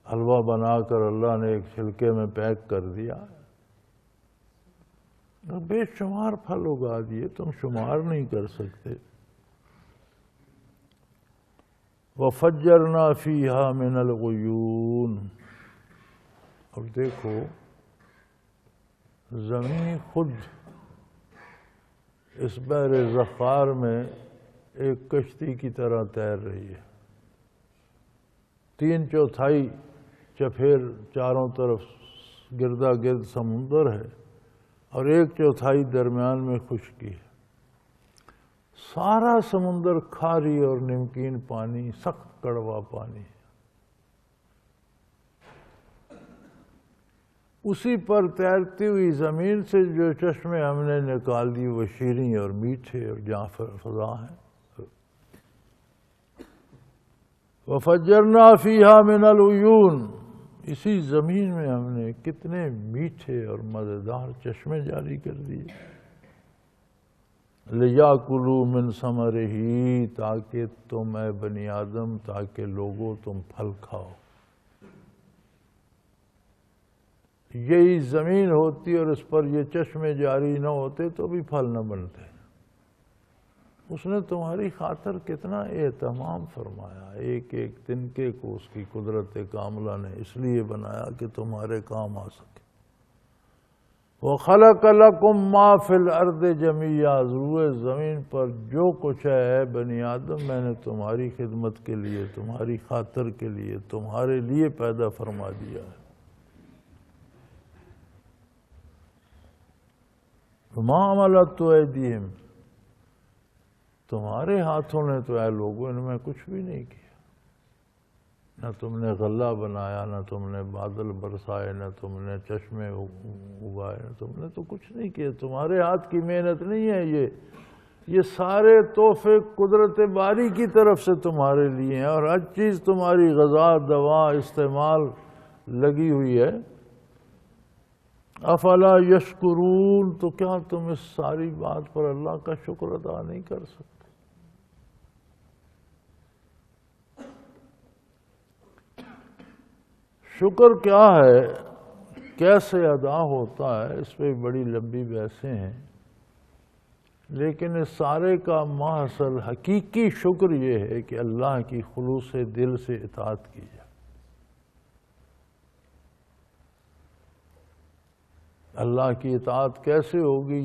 حلوہ بنا کر اللہ نے ایک چھلکے میں پیک کر دیا، بے شمار پھل اگا دیے، تم شمار نہیں کر سکتے۔ وَفَجَّرْنَا فِيهَا مِنَ الْعُيُونِ، اور دیکھو زمین خود اس بحر زخار میں ایک کشتی کی طرح تیر رہی ہے، 3/4 چپھیر چاروں طرف گردا گرد سمندر ہے اور 1/4 درمیان میں خشکی ہے، سارا سمندر کھاری اور نمکین پانی، سخت کڑوا پانی ہے، اسی پر تیرتی ہوئی زمین سے جو چشمے ہم نے نکال دی وہ شیریں اور میٹھے اور جاں فضا ہیں۔ وَفَجَّرْنَا فِيهَا مِنَ الْعُيُونِ، اسی زمین میں ہم نے کتنے میٹھے اور مزیدار چشمے جاری کر دیے۔ لِيَأْكُلُوا مِنْ ثَمَرِهِ، تاکہ تم اے بنی آدم، تاکہ لوگوں تم پھل کھاؤ۔ یہی زمین ہوتی اور اس پر یہ چشمے جاری نہ ہوتے تو بھی پھل نہ بنتے۔ اس نے تمہاری خاطر کتنا اہتمام فرمایا، ایک ایک تنکے کو اس کی قدرت کاملہ نے اس لیے بنایا کہ تمہارے کام آ سکے۔ وَخَلَقَ لَكُم مَّا فِي الْأَرْضِ جَمِيعًا، روئے زمین پر جو کچھ ہے بنی آدم میں نے تمہاری خدمت کے لیے، تمہاری خاطر کے لیے، تمہارے لیے پیدا فرما دیا ہے۔ وَمَا عَمَلَتْ أَيْدِيهِمْ، تمہارے ہاتھوں نے تو اے لوگوں ان میں کچھ بھی نہیں کیا، نہ تم نے غلہ بنایا، نہ تم نے بادل برسائے، نہ تم نے چشمے اگائے، نہ تم نے تو کچھ نہیں کیا، تمہارے ہاتھ کی محنت نہیں ہے یہ سارے تحفے قدرت باری کی طرف سے تمہارے لیے ہیں، اور ہر چیز تمہاری غذا دوا استعمال لگی ہوئی ہے۔ افلا یشکرون، تو کیا تم اس ساری بات پر اللہ کا شکر ادا نہیں کر سکتے؟ شکر کیا ہے، کیسے ادا ہوتا ہے، اس پہ بڑی لمبی بحثیں ہیں، لیکن اس سارے کا محصل حقیقی شکر یہ ہے کہ اللہ کی خلوص دل سے اطاعت کی جائے۔ اللہ کی اطاعت کیسے ہوگی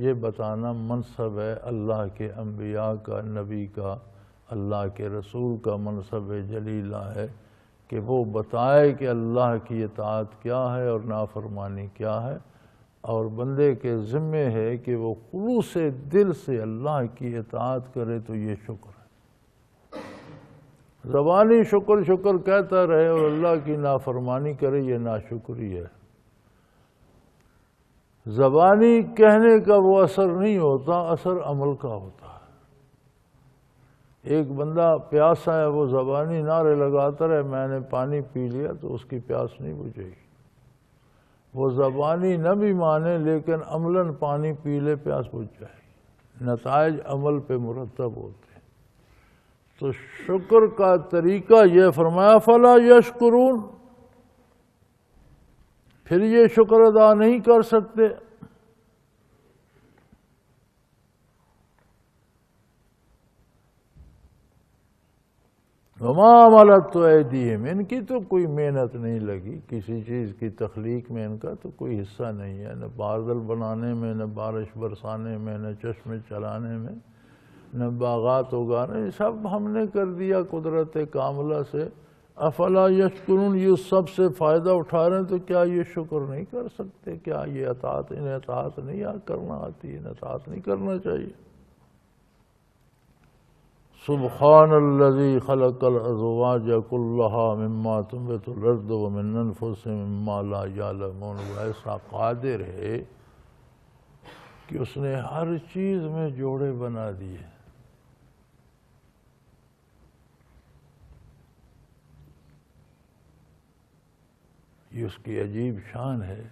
یہ بتانا منصب ہے اللہ کے انبیاء کا، نبی کا، اللہ کے رسول کا منصب جلیلہ ہے کہ وہ بتائے کہ اللہ کی اطاعت کیا ہے اور نافرمانی کیا ہے، اور بندے کے ذمے ہے کہ وہ خلوص دل سے اللہ کی اطاعت کرے، تو یہ شکر ہے۔ زبانی شکر شکر کہتا رہے اور اللہ کی نافرمانی کرے، یہ ناشکری ہے۔ زبانی کہنے کا وہ اثر نہیں ہوتا، اثر عمل کا ہوتا ہے۔ ایک بندہ پیاسا ہے، وہ زبانی نعرے لگاتا رہے میں نے پانی پی لیا، تو اس کی پیاس نہیں بجھے گی۔ وہ زبانی نہ بھی مانے لیکن عملاً پانی پی لے، پیاس بجھ جائے گی۔ نتائج عمل پہ مرتب ہوتے ہیں۔ تو شکر کا طریقہ یہ فرمایا فلا یشکرون، پھر یہ شکر ادا نہیں کر سکتے۔ وما عملت ایدیہم، ان کی تو کوئی محنت نہیں لگی، کسی چیز کی تخلیق میں ان کا تو کوئی حصہ نہیں ہے، نہ بادل بنانے میں، نہ بارش برسانے میں، نہ چشمے چلانے میں، نہ باغات اگانے، سب ہم نے کر دیا قدرت کاملہ سے۔ افلا یشکرون، یہ سب سے فائدہ اٹھا رہے ہیں تو کیا یہ شکر نہیں کر سکتے؟ کیا یہ انہیں اطاعت نہیں کرنا آتی، انہیں اطاعت نہیں کرنا چاہیے؟ سبحان الذی خلق الازواج کلها مما تنبت الارض ومن انفسهم مما لا یعلمون۔ وہ ایسا قادر ہے کہ اس نے ہر چیز میں جوڑے بنا دیے۔ یہ اس کی عجیب شان ہے۔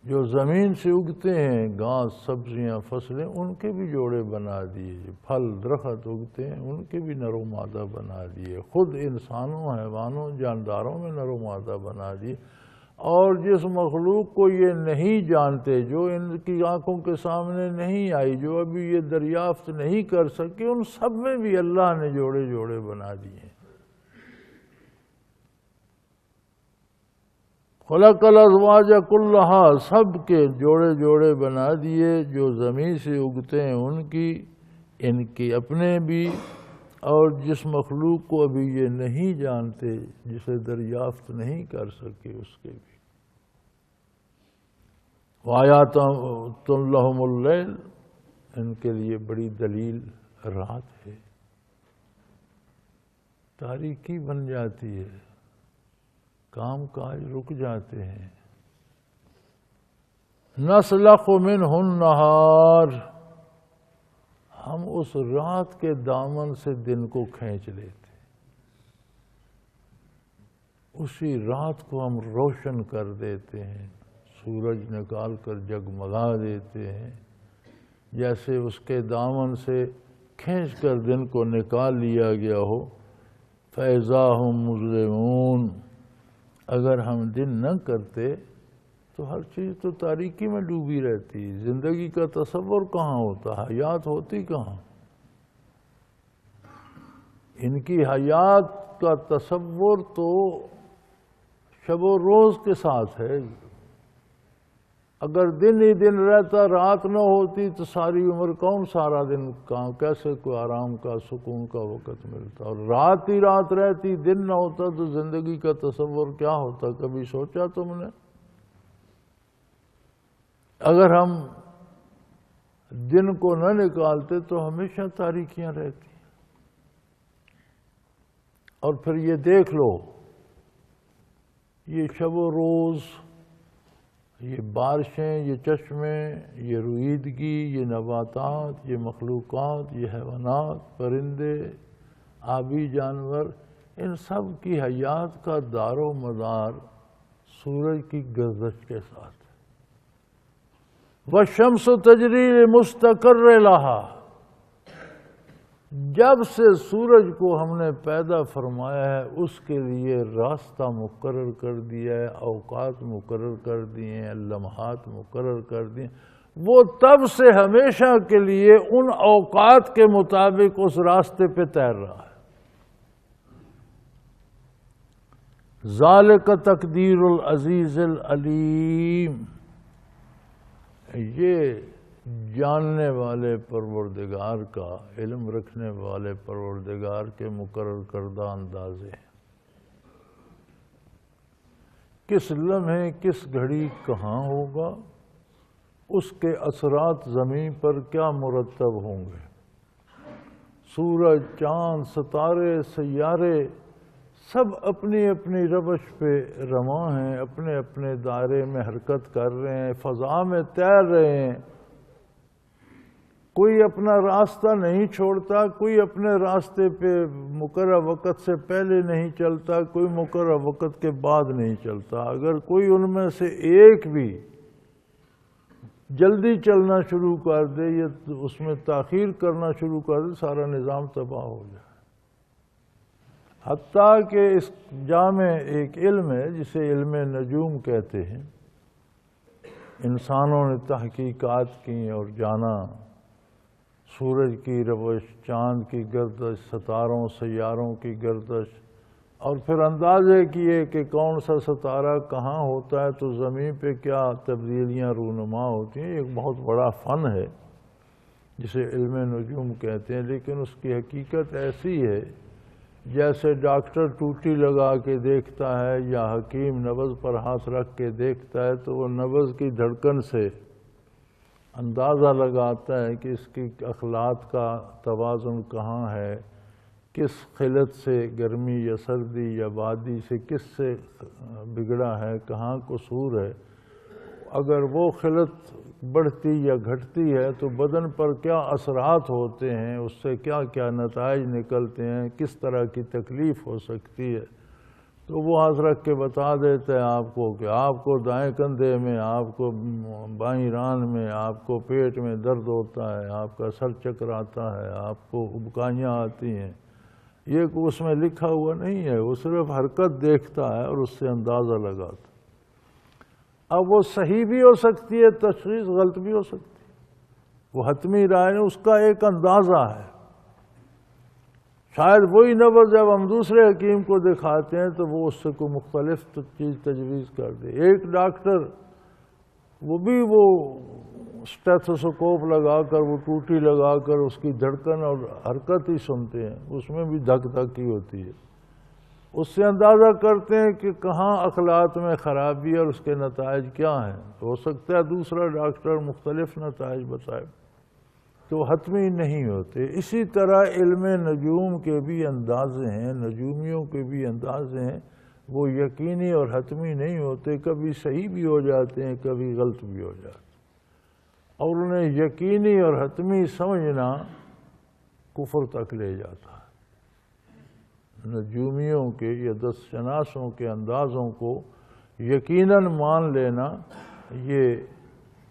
جو زمین سے اگتے ہیں گھاس، سبزیاں، فصلیں، ان کے بھی جوڑے بنا دیے۔ جو پھل درخت اگتے ہیں ان کے بھی نر و مادہ بنا دیے۔ خود انسانوں، حیوانوں، جانداروں میں نر و مادہ بنا دیے۔ اور جس مخلوق کو یہ نہیں جانتے، جو ان کی آنکھوں کے سامنے نہیں آئی، جو ابھی یہ دریافت نہیں کر سکے، ان سب میں بھی اللہ نے جوڑے جوڑے بنا دیے۔ خلق الازواج کلہا، سب کے جوڑے جوڑے بنا دیے، جو زمین سے اگتے ہیں ان کی اپنے بھی، اور جس مخلوق کو ابھی یہ نہیں جانتے، جسے دریافت نہیں کر سکے، اس کے بھی۔ وآیاتٌ لہم اللیل، ان کے لیے بڑی دلیل رات ہے۔ تاریکی بن جاتی ہے، کام کاج رک جاتے ہیں۔ نسلخ منہ النہار، ہم اس رات کے دامن سے دن کو کھینچ لیتے، اسی رات کو ہم روشن کر دیتے ہیں، سورج نکال کر جگمگا دیتے ہیں، جیسے اس کے دامن سے کھینچ کر دن کو نکال لیا گیا ہو۔ فَإِذَا هُمْ مُظْلِمُونَ، اگر ہم دن نہ کرتے تو ہر چیز تو تاریکی میں ڈوبی رہتی، زندگی کا تصور کہاں ہوتا، حیات ہوتی کہاں۔ ان کی حیات کا تصور تو شب و روز کے ساتھ ہے۔ اگر دن ہی دن رہتا، رات نہ ہوتی، تو ساری عمر کون سارا دن کہاں، کیسے کوئی آرام کا، سکون کا وقت ملتا۔ اور رات ہی رات رہتی، دن نہ ہوتا، تو زندگی کا تصور کیا ہوتا، کبھی سوچا تم نے؟ اگر ہم دن کو نہ نکالتے تو ہمیشہ تاریکیاں رہتی۔ اور پھر یہ دیکھ لو، یہ شب و روز، یہ بارشیں، یہ چشمے، یہ رویدگی، یہ نباتات، یہ مخلوقات، یہ حیوانات، پرندے، آبی جانور، ان سب کی حیات کا دار و مدار سورج کی گردش کے ساتھ۔ وَالشَّمْسُ تَجْرِي لِمُسْتَقَرٍّ لَهَا، جب سے سورج کو ہم نے پیدا فرمایا ہے، اس کے لیے راستہ مقرر کر دیا ہے، اوقات مقرر کر دیے ہیں، لمحات مقرر کر دیے، وہ تب سے ہمیشہ کے لیے ان اوقات کے مطابق اس راستے پہ تیر رہا ہے۔ ذَلِكَ تَقْدِيرُ الْعَزِيزِ الْعَلِيمِ، یہ جاننے والے پروردگار کا، علم رکھنے والے پروردگار کے مقرر کردہ اندازے ہیں۔ کس لمحے، کس گھڑی کہاں ہوگا، اس کے اثرات زمین پر کیا مرتب ہوں گے۔ سورج، چاند، ستارے، سیارے سب اپنی اپنی روش پہ رواں ہیں، اپنے اپنے دائرے میں حرکت کر رہے ہیں، فضا میں تیر رہے ہیں۔ کوئی اپنا راستہ نہیں چھوڑتا، کوئی اپنے راستے پہ مقررہ وقت سے پہلے نہیں چلتا، کوئی مقررہ وقت کے بعد نہیں چلتا۔ اگر کوئی ان میں سے ایک بھی جلدی چلنا شروع کر دے یا اس میں تاخیر کرنا شروع کر دے، سارا نظام تباہ ہو جائے۔ حتیٰ کہ اس جامع ایک علم ہے جسے علم نجوم کہتے ہیں، انسانوں نے تحقیقات کی اور جانا سورج کی روش، چاند کی گردش، ستاروں سیاروں کی گردش، اور پھر اندازے کیے کہ کون سا ستارہ کہاں ہوتا ہے تو زمین پہ کیا تبدیلیاں رونما ہوتی ہیں۔ ایک بہت بڑا فن ہے جسے علم نجوم کہتے ہیں، لیکن اس کی حقیقت ایسی ہے جیسے ڈاکٹر ٹوٹی لگا کے دیکھتا ہے یا حکیم نبض پر ہاتھ رکھ کے دیکھتا ہے، تو وہ نبض کی دھڑکن سے اندازہ لگاتا ہے کہ اس کی اخلاق کا توازن کہاں ہے، کس خلت سے، گرمی یا سردی یا وادی سے کس سے بگڑا ہے، کہاں قصور ہے۔ اگر وہ خلت بڑھتی یا گھٹتی ہے تو بدن پر کیا اثرات ہوتے ہیں، اس سے کیا کیا نتائج نکلتے ہیں، کس طرح کی تکلیف ہو سکتی ہے، تو وہ ہاتھ رکھ کے بتا دیتے ہیں آپ کو کہ آپ کو دائیں کندھے میں، آپ کو بائیں ران میں، آپ کو پیٹ میں درد ہوتا ہے، آپ کا سر چکراتا ہے، آپ کو ابکائیاں آتی ہیں۔ یہ کہ اس میں لکھا ہوا نہیں ہے، وہ صرف حرکت دیکھتا ہے اور اس سے اندازہ لگاتا ہے۔ اب وہ صحیح بھی ہو سکتی ہے تشخیص، غلط بھی ہو سکتی ہے، وہ حتمی رائے نہیں، اس کا ایک اندازہ ہے۔ شاید وہی نبض جب ہم دوسرے حکیم کو دکھاتے ہیں تو وہ اس سے کوئی مختلف چیز تجویز کر دے۔ ایک ڈاکٹر وہ بھی وہ اسٹیتھوسکوپ لگا کر، وہ ٹوٹی لگا کر اس کی دھڑکن اور حرکت ہی سنتے ہیں، اس میں بھی دھک دھک ہی ہوتی ہے، اس سے اندازہ کرتے ہیں کہ کہاں اخلاق میں خرابی ہے اور اس کے نتائج کیا ہیں۔ ہو سکتا ہے دوسرا ڈاکٹر مختلف نتائج بتائے، تو حتمی نہیں ہوتے۔ اسی طرح علم نجوم کے بھی اندازے ہیں، نجومیوں کے بھی اندازے ہیں، وہ یقینی اور حتمی نہیں ہوتے، کبھی صحیح بھی ہو جاتے ہیں، کبھی غلط بھی ہو جاتے ہیں، اور انہیں یقینی اور حتمی سمجھنا کفر تک لے جاتا ہے۔ نجومیوں کے یا دس شناسوں کے اندازوں کو یقیناً مان لینا یہ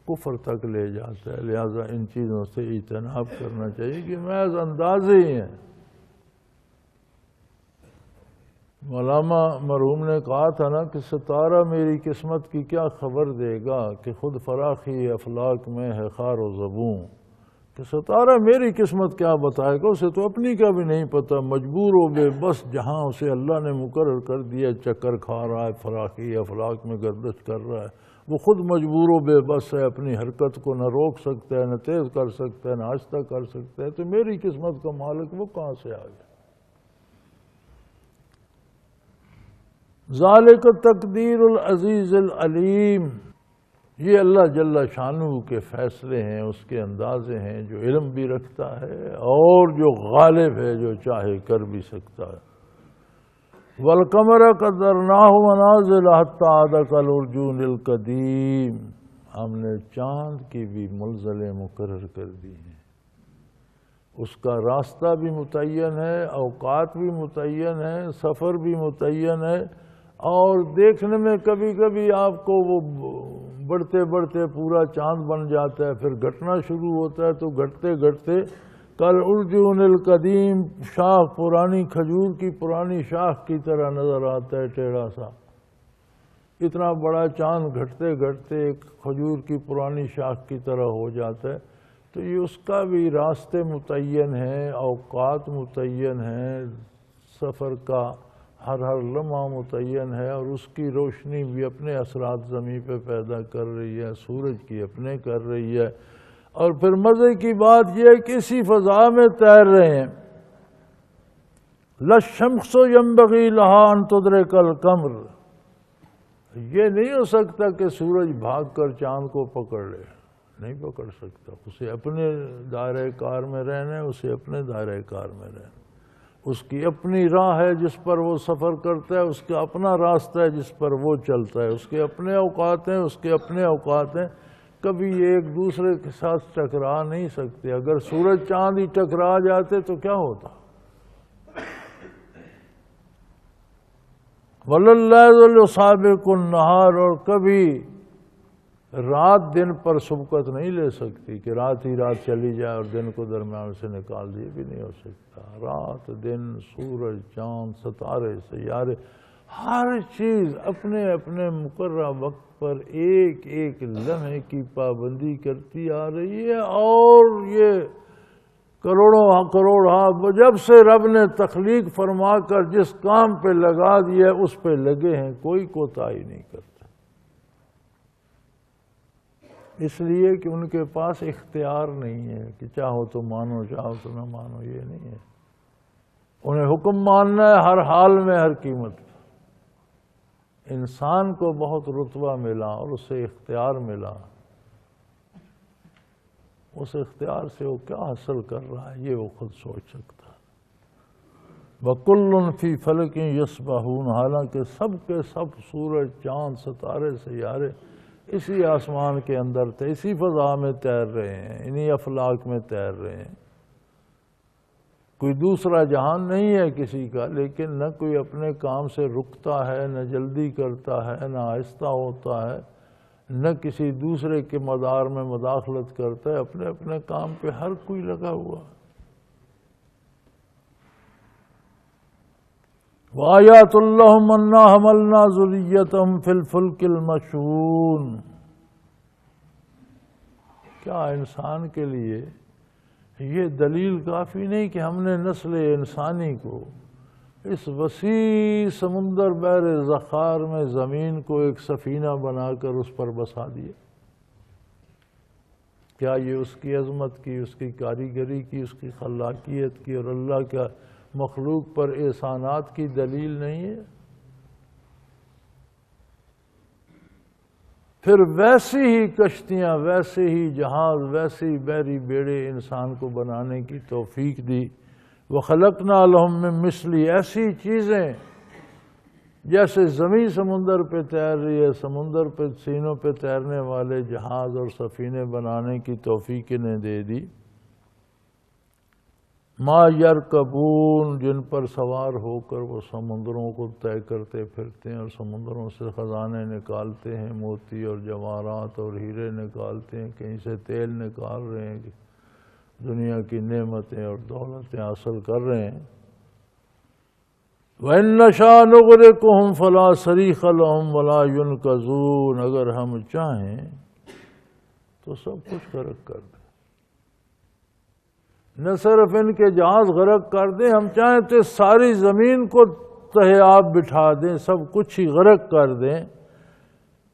کفر تک لے جاتا ہے، لہذا ان چیزوں سے اجتناب کرنا چاہیے کہ محض اندازے ہی ہیں۔ علامہ مرحوم نے کہا تھا نا کہ ستارہ میری قسمت کی کیا خبر دے گا کہ خود فراخی افلاک میں ہے خار و زبوں، کہ ستارہ میری قسمت کیا بتائے گا، اسے تو اپنی کا بھی نہیں پتہ، مجبور ہو بے بس جہاں اسے اللہ نے مقرر کر دیا چکر کھا رہا ہے، فراخی افلاک میں گردش کر رہا ہے، وہ خود مجبور و بے بس ہے، اپنی حرکت کو نہ روک سکتا ہے، نہ تیز کر سکتا ہے، نہ آہستہ کر سکتا ہے، تو میری قسمت کا مالک وہ کہاں سے آ گیا؟ ذالک تقدیر العزیز العلیم، یہ اللہ جل شانہ کے فیصلے ہیں، اس کے اندازے ہیں، جو علم بھی رکھتا ہے اور جو غالب ہے، جو چاہے کر بھی سکتا ہے۔ وَالْقَمَرَ قَدَّرْنَاهُ مَنَازِلَ حَتَّىٰ عَادَ كَالْعُرْجُونِ الْقَدِيمِ، ہم نے چاند کی بھی منزلیں مقرر کر دی ہیں، اس کا راستہ بھی متعین ہے، اوقات بھی متعین ہے، سفر بھی متعین ہے، اور دیکھنے میں کبھی کبھی آپ کو وہ بڑھتے بڑھتے پورا چاند بن جاتا ہے، پھر گھٹنا شروع ہوتا ہے، تو گھٹتے گھٹتے کالعرجون القدیم، شاخ پرانی کھجور کی پرانی شاخ کی طرح نظر آتا ہے، ٹیڑھا سا، اتنا بڑا چاند گھٹتے گھٹتے ایک کھجور کی پرانی شاخ کی طرح ہو جاتا ہے۔ تو یہ اس کا بھی راستے متعین ہیں، اوقات متعین ہیں، سفر کا ہر لمحہ متعین ہے، اور اس کی روشنی بھی اپنے اثرات زمین پہ پیدا کر رہی ہے، سورج کی اپنے کر رہی ہے، اور پھر مزے کی بات یہ ہے کہ اسی فضا میں تیر رہے ہیں۔ لَلشَّمْسُ يَنبَغِي لَهَا أَن تُدْرِكَ الْقَمَرَ، یہ نہیں ہو سکتا کہ سورج بھاگ کر چاند کو پکڑ لے، نہیں پکڑ سکتا، اسے اپنے دائرۂ کار میں رہنا ہے، اسے اپنے دائرۂ کار میں رہنا ہے، اس کی اپنی راہ ہے جس پر وہ سفر کرتا ہے، اس کا اپنا راستہ ہے جس پر وہ چلتا ہے، اس کے اپنے اوقات ہیں، اس کے اپنے اوقات ہیں، کبھی یہ ایک دوسرے کے ساتھ ٹکرا نہیں سکتے۔ اگر سورج چاند ہی ٹکرا جاتے تو کیا ہوتا؟ وَلَلَّيْلُ سَابِقُ النَّهَارِ، اور کبھی رات دن پر سبقت نہیں لے سکتی کہ رات ہی رات چلی جائے اور دن کو درمیان سے نکال دیے، بھی نہیں ہو سکتا۔ رات دن، سورج، چاند، ستارے، سیارے، ہر چیز اپنے اپنے مقررہ وقت پر ایک ایک لمحے کی پابندی کرتی آ رہی ہے، اور یہ کروڑ جب سے رب نے تخلیق فرما کر جس کام پہ لگا دیا اس پہ لگے ہیں، کوئی کوتاہی نہیں کرتا، اس لیے کہ ان کے پاس اختیار نہیں ہے کہ چاہو تو مانو چاہو تو نہ مانو، یہ نہیں ہے، انہیں حکم ماننا ہے ہر حال میں، ہر قیمت پر۔ انسان کو بہت رتبہ ملا اور اسے اختیار ملا، اس اختیار سے وہ کیا حاصل کر رہا ہے یہ وہ خود سوچ سکتا ہے۔ وَكُلٌّ فِي فَلَكٍ يَسْبَحُونَ، حالانکہ سب کے سب سورج، چاند، ستارے، سیارے اسی آسمان کے اندر تھے، اسی فضا میں تیر رہے ہیں، انہی افلاک میں تیر رہے ہیں۔ کوئی دوسرا جہان نہیں ہے کسی کا، لیکن نہ کوئی اپنے کام سے رکتا ہے، نہ جلدی کرتا ہے، نہ آہستہ ہوتا ہے، نہ کسی دوسرے کے مدار میں مداخلت کرتا ہے، اپنے اپنے کام پہ ہر کوئی لگا ہوا ہے۔ وآیات لہم انا حملنا ذریتہم فی الفلک المشحون، کیا انسان کے لیے یہ دلیل کافی نہیں کہ ہم نے نسل انسانی کو اس وسیع سمندر بحر ذخار میں زمین کو ایک سفینہ بنا کر اس پر بسا دیا؟ کیا یہ اس کی عظمت کی، اس کی کاریگری کی، اس کی خلاقیت کی اور اللہ کا مخلوق پر احسانات کی دلیل نہیں ہے؟ پھر ویسی ہی کشتیاں، ویسے ہی جہاز، ویسے ہی بحری بیڑے انسان کو بنانے کی توفیق دی۔ وَخَلَقْنَا لَهُم مِّن مِّثْلِهِ، ایسی چیزیں جیسے زمین سمندر پہ تیر رہی ہے، سمندر پہ سینوں پہ تیرنے والے جہاز اور سفینے بنانے کی توفیق انہیں دے دی۔ ما یرکبون، جن پر سوار ہو کر وہ سمندروں کو طے کرتے پھرتے ہیں اور سمندروں سے خزانے نکالتے ہیں، موتی اور جواہرات اور ہیرے نکالتے ہیں، کہیں سے تیل نکال رہے ہیں، دنیا کی نعمتیں اور دولتیں حاصل کر رہے ہیں۔ وَإِن نَّشَاءْ نُغْرِقْهُمْ فَلَا صَرِيخَ لَهُمْ وَلَا يُنْقَذُونَ، اگر ہم چاہیں تو سب کچھ غرق کر دیں، نہ صرف ان کے جہاز غرق کر دیں، ہم چاہیں تو ساری زمین کو تہہ آب بٹھا دیں، سب کچھ ہی غرق کر دیں،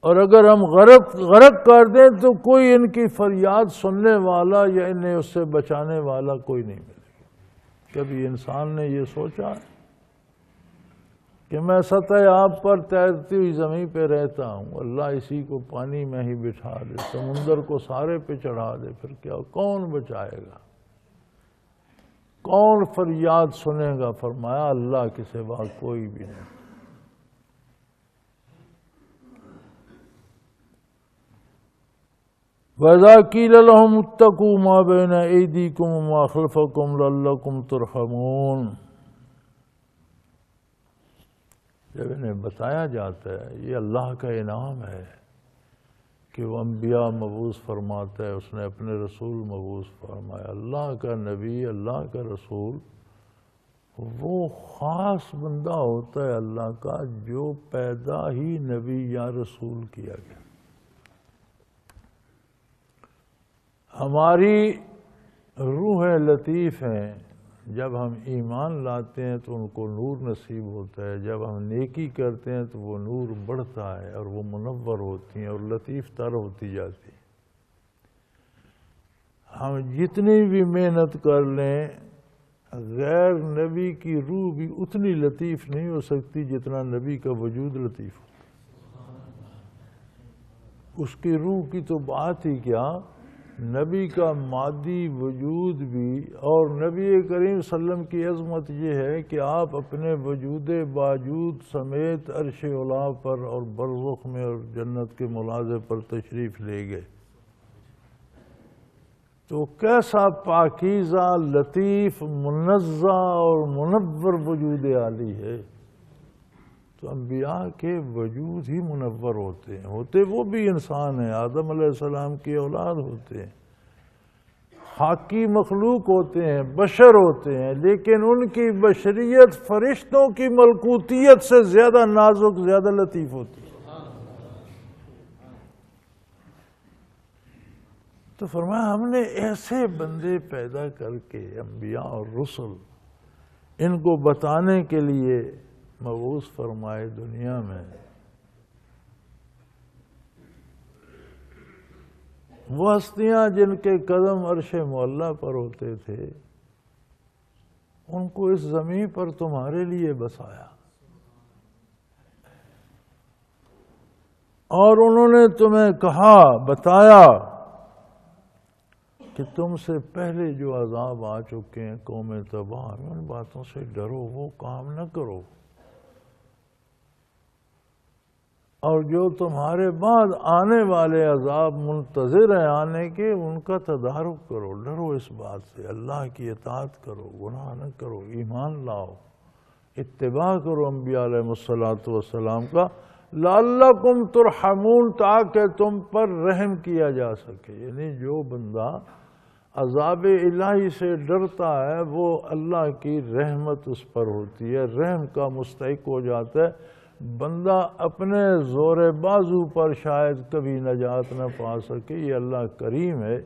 اور اگر ہم غرق کر دیں تو کوئی ان کی فریاد سننے والا یا انہیں اس سے بچانے والا کوئی نہیں ملے گا۔ کبھی انسان نے یہ سوچا ہے کہ میں سطح آب پر تیرتی ہوئی زمین پہ رہتا ہوں، اللہ اسی کو پانی میں ہی بٹھا دے، سمندر کو سارے پہ چڑھا دے، پھر کیا کون بچائے گا؟ کون فریاد سنے گا؟ فرمایا اللہ کے سوا کوئی بھی نہیں۔ وَإِذَا قِيلَ لَهُمُ اتَّقُوا مَا بَيْنَ أَيْدِيكُمْ وَمَا خَلْفَكُمْ لَعَلَّكُمْ تُرْحَمُونَ، جب انہیں بتایا جاتا ہے یہ اللہ کا انعام ہے کہ وہ انبیاء مبعوث فرماتا ہے، اس نے اپنے رسول مبعوث فرمایا، اللہ کا نبی، اللہ کا رسول وہ خاص بندہ ہوتا ہے اللہ کا جو پیدا ہی نبی یا رسول کیا گیا۔ ہماری روحیں لطیف ہیں، جب ہم ایمان لاتے ہیں تو ان کو نور نصیب ہوتا ہے، جب ہم نیکی کرتے ہیں تو وہ نور بڑھتا ہے اور وہ منور ہوتی ہیں اور لطیف تر ہوتی جاتی ہیں۔ ہم جتنی بھی محنت کر لیں، غیر نبی کی روح بھی اتنی لطیف نہیں ہو سکتی جتنا نبی کا وجود لطیف ہوتا۔ اس کی روح کی تو بات ہی کیا، نبی کا مادی وجود بھی، اور نبی کریم صلی اللہ علیہ وسلم کی عظمت یہ ہے کہ آپ اپنے وجود باوجود سمیت عرش اولا پر اور برزخ میں اور جنت کے ملازے پر تشریف لے گئے، تو کیسا پاکیزہ، لطیف، منزہ اور منور وجود عالی ہے۔ تو انبیاء کے وجود ہی منور ہوتے وہ بھی انسان ہیں، آدم علیہ السلام کی اولاد ہوتے ہیں، خاکی مخلوق ہوتے ہیں، بشر ہوتے ہیں، لیکن ان کی بشریت فرشتوں کی ملکوتیت سے زیادہ نازک، زیادہ لطیف ہوتی ہے۔ تو فرمایا ہم نے ایسے بندے پیدا کر کے، انبیاء اور رسل، ان کو بتانے کے لیے مبعوث فرمائے دنیا میں۔ وہ ہستیاں جن کے قدم عرش معلیٰ پر ہوتے تھے، ان کو اس زمین پر تمہارے لیے بسایا، اور انہوں نے تمہیں کہا، بتایا کہ تم سے پہلے جو عذاب آ چکے ہیں قوم تباہ، ان باتوں سے ڈرو، وہ کام نہ کرو، اور جو تمہارے بعد آنے والے عذاب منتظر ہیں آنے کے، ان کا تدارک کرو، ڈرو اس بات سے، اللہ کی اطاعت کرو، گناہ نہ کرو، ایمان لاؤ، اتباع کرو انبیاء علیہ السلام کا، لعلکم ترحمون، تاکہ تم پر رحم کیا جا سکے۔ یعنی جو بندہ عذاب الہی سے ڈرتا ہے وہ اللہ کی رحمت اس پر ہوتی ہے، رحم کا مستحق ہو جاتا ہے۔ بندہ اپنے زور بازو پر شاید کبھی نجات نہ پا سکے، یہ اللہ کریم ہے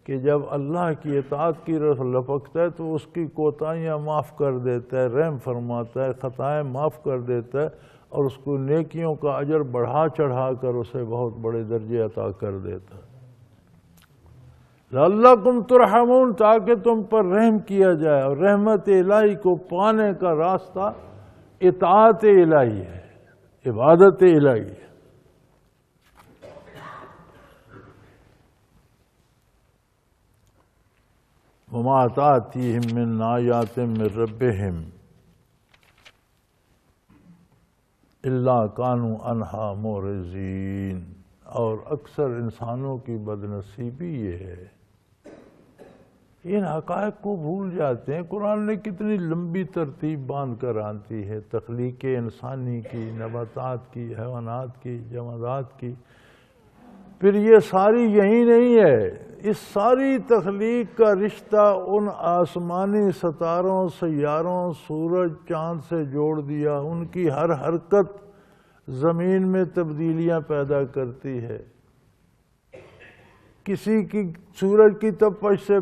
کہ جب اللہ کی اطاعت کی رس لپکتا ہے تو اس کی کوتاہیاں معاف کر دیتا ہے، رحم فرماتا ہے، خطائیں معاف کر دیتا ہے، اور اس کو نیکیوں کا اجر بڑھا چڑھا کر اسے بہت بڑے درجے عطا کر دیتا ہے۔ لعلکم ترحمون، تاکہ تم پر رحم کیا جائے، اور رحمت الہی کو پانے کا راستہ اطاعت الہی ہے، عبادت الہی ہے۔ وما تأتیہم من آیات من ربہم الا کانوا عنہا معرضین، اور اکثر انسانوں کی بدنصیبی یہ ہے، ان حقائق کو بھول جاتے ہیں۔ قرآن نے کتنی لمبی ترتیب باندھ کر آتی ہے، تخلیق انسانی کی، نباتات کی، حیوانات کی، جمادات کی، پھر یہ ساری یہی نہیں ہے، اس ساری تخلیق کا رشتہ ان آسمانی ستاروں، سیاروں، سورج، چاند سے جوڑ دیا، ان کی ہر حرکت زمین میں تبدیلیاں پیدا کرتی ہے، کسی کی سورج کی تپش سے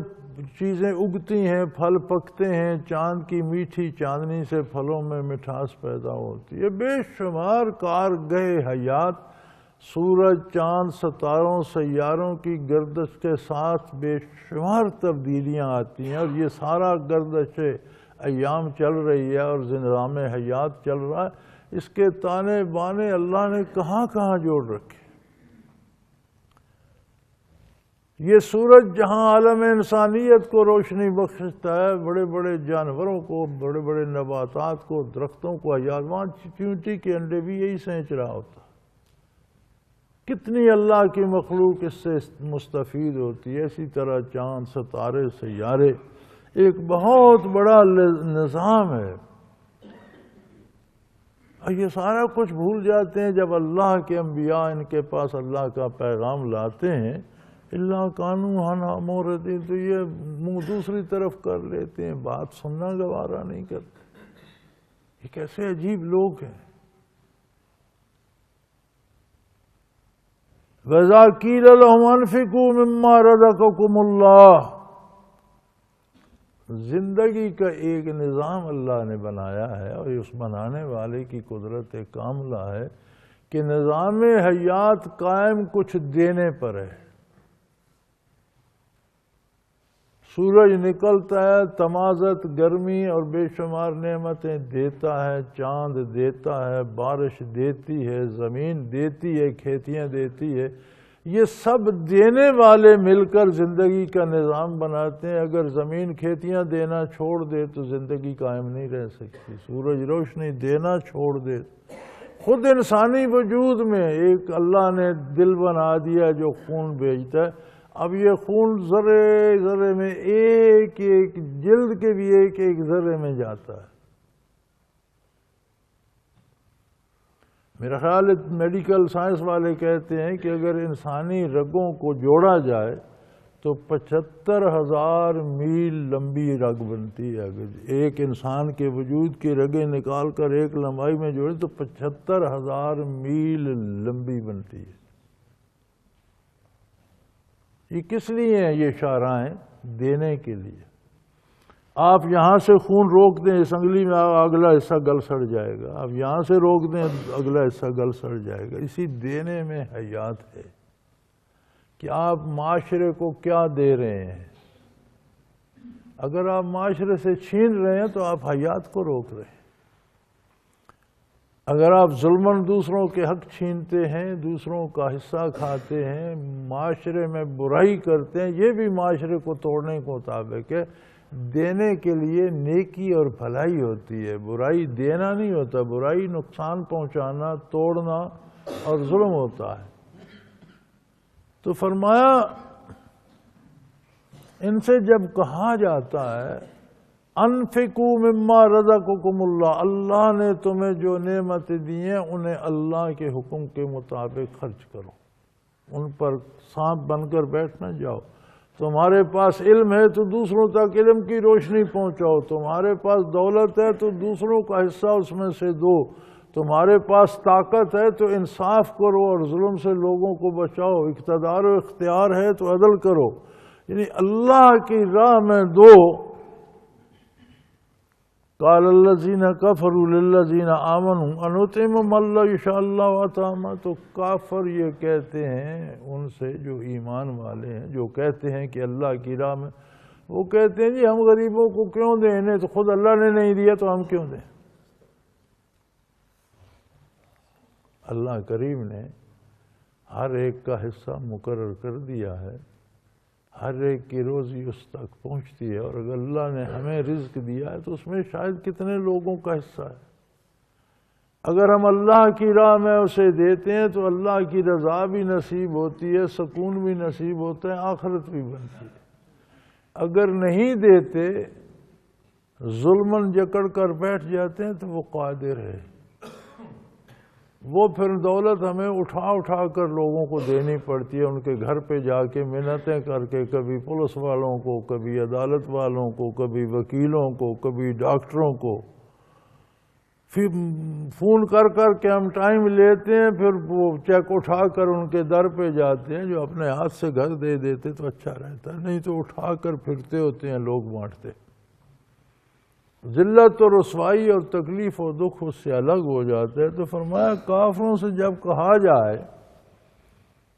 چیزیں اگتی ہیں، پھل پکتے ہیں، چاند کی میٹھی چاندنی سے پھلوں میں مٹھاس پیدا ہوتی ہے، بے شمار کارگہ حیات سورج، چاند، ستاروں، سیاروں کی گردش کے ساتھ بے شمار تبدیلیاں آتی ہیں، اور یہ سارا گردش ایام چل رہی ہے اور نظام حیات چل رہا ہے، اس کے تانے بانے اللہ نے کہاں کہاں جوڑ رکھے۔ یہ سورج جہاں عالم انسانیت کو روشنی بخشتا ہے، بڑے بڑے جانوروں کو، بڑے بڑے نباتات کو، درختوں کو حیات، وہاں چیونٹی کے انڈے بھی یہی سینچ رہا ہوتا۔ کتنی اللہ کی مخلوق اس سے مستفید ہوتی ہے۔ اسی طرح چاند، ستارے، سیارے ایک بہت بڑا نظام ہے، اور یہ سارا کچھ بھول جاتے ہیں جب اللہ کے انبیاء ان کے پاس اللہ کا پیغام لاتے ہیں، اللہ کانوا عنہا معرضین، تو یہ منہ دوسری طرف کر لیتے ہیں، بات سننا گوارا نہیں کرتے۔ یہ کیسے عجیب لوگ ہیں۔ وَإِذَا قِيلَ لَهُمْ أَنفِقُوا مِمَّا رَزَقَكُمُ اللَّهُ، زندگی کا ایک نظام اللہ نے بنایا ہے، اور اس بنانے والے کی قدرت کاملہ ہے کہ نظام حیات قائم کچھ دینے پر ہے۔ سورج نکلتا ہے، تمازت، گرمی اور بے شمار نعمتیں دیتا ہے، چاند دیتا ہے، بارش دیتی ہے، زمین دیتی ہے، کھیتیاں دیتی ہے، یہ سب دینے والے مل کر زندگی کا نظام بناتے ہیں۔ اگر زمین کھیتیاں دینا چھوڑ دے تو زندگی قائم نہیں رہ سکتی، سورج روشنی دینا چھوڑ دے، خود انسانی وجود میں ایک اللہ نے دل بنا دیا جو خون بھیجتا ہے، اب یہ خون ذرے ذرے میں، ایک ایک جلد کے بھی ایک ایک ذرے میں جاتا ہے۔ میرا خیال ہے میڈیکل سائنس والے کہتے ہیں کہ اگر انسانی رگوں کو جوڑا جائے تو 75,000 میل لمبی رگ بنتی ہے۔ اگر ایک انسان کے وجود کی رگیں نکال کر ایک لمبائی میں جوڑیں تو 75,000 میل لمبی بنتی ہے۔ یہ کس لیے ہیں یہ شاہراہیں؟ دینے کے لیے۔ آپ یہاں سے خون روک دیں اس انگلی میں، اگلا حصہ گل سڑ جائے گا، آپ یہاں سے روک دیں اگلا حصہ گل سڑ جائے گا۔ اسی دینے میں حیات ہے کہ آپ معاشرے کو کیا دے رہے ہیں۔ اگر آپ معاشرے سے چھین رہے ہیں تو آپ حیات کو روک رہے ہیں۔ اگر آپ ظلماً دوسروں کے حق چھینتے ہیں، دوسروں کا حصہ کھاتے ہیں، معاشرے میں برائی کرتے ہیں، یہ بھی معاشرے کو توڑنے کے مطابق ہے۔ دینے کے لیے نیکی اور بھلائی ہوتی ہے، برائی دینا نہیں ہوتا، برائی نقصان پہنچانا، توڑنا اور ظلم ہوتا ہے۔ تو فرمایا ان سے جب کہا جاتا ہے انفقوا مما رزقکم اللہ، اللہ نے تمہیں جو نعمتیں دی ہیں انہیں اللہ کے حکم کے مطابق خرچ کرو، ان پر سانپ بن کر بیٹھ نہ جاؤ۔ تمہارے پاس علم ہے تو دوسروں تک علم کی روشنی پہنچاؤ، تمہارے پاس دولت ہے تو دوسروں کا حصہ اس میں سے دو، تمہارے پاس طاقت ہے تو انصاف کرو اور ظلم سے لوگوں کو بچاؤ، اقتدار و اختیار ہے تو عدل کرو، یعنی اللہ کی راہ میں دو۔ قال الذین کفروا للذین آمنوا انطعم من لا یشاء اللہ اطعامہ، تو کافر یہ کہتے ہیں ان سے جو ایمان والے ہیں، جو کہتے ہیں کہ اللہ کی راہ میں، وہ کہتے ہیں جی ہم غریبوں کو کیوں دیں، انہیں تو خود اللہ نے نہیں دیا تو ہم کیوں دیں۔ اللہ کریم نے ہر ایک کا حصہ مقرر کر دیا ہے، ہر ایک کی روزی اس تک پہنچتی ہے، اور اگر اللہ نے ہمیں رزق دیا ہے تو اس میں شاید کتنے لوگوں کا حصہ ہے۔ اگر ہم اللہ کی راہ میں اسے دیتے ہیں تو اللہ کی رضا بھی نصیب ہوتی ہے، سکون بھی نصیب ہوتا ہے، آخرت بھی بنتی ہے۔ اگر نہیں دیتے، ظلماً جکڑ کر بیٹھ جاتے ہیں تو وہ قادر ہے، وہ پھر دولت ہمیں اٹھا اٹھا کر لوگوں کو دینی پڑتی ہے، ان کے گھر پہ جا کے منتیں کر کے، کبھی پولیس والوں کو، کبھی عدالت والوں کو، کبھی وکیلوں کو، کبھی ڈاکٹروں کو، پھر فون کر کر کے ہم ٹائم لیتے ہیں، پھر وہ چیک اٹھا کر ان کے در پہ جاتے ہیں، جو اپنے ہاتھ سے گھر دے دیتے تو اچھا رہتا ہے، نہیں تو اٹھا کر پھرتے ہوتے ہیں لوگ بانٹتے۔ ذلت اور رسوائی اور تکلیف اور دکھ اس سے الگ ہو جاتے ہیں۔ تو فرمایا کافروں سے جب کہا جائے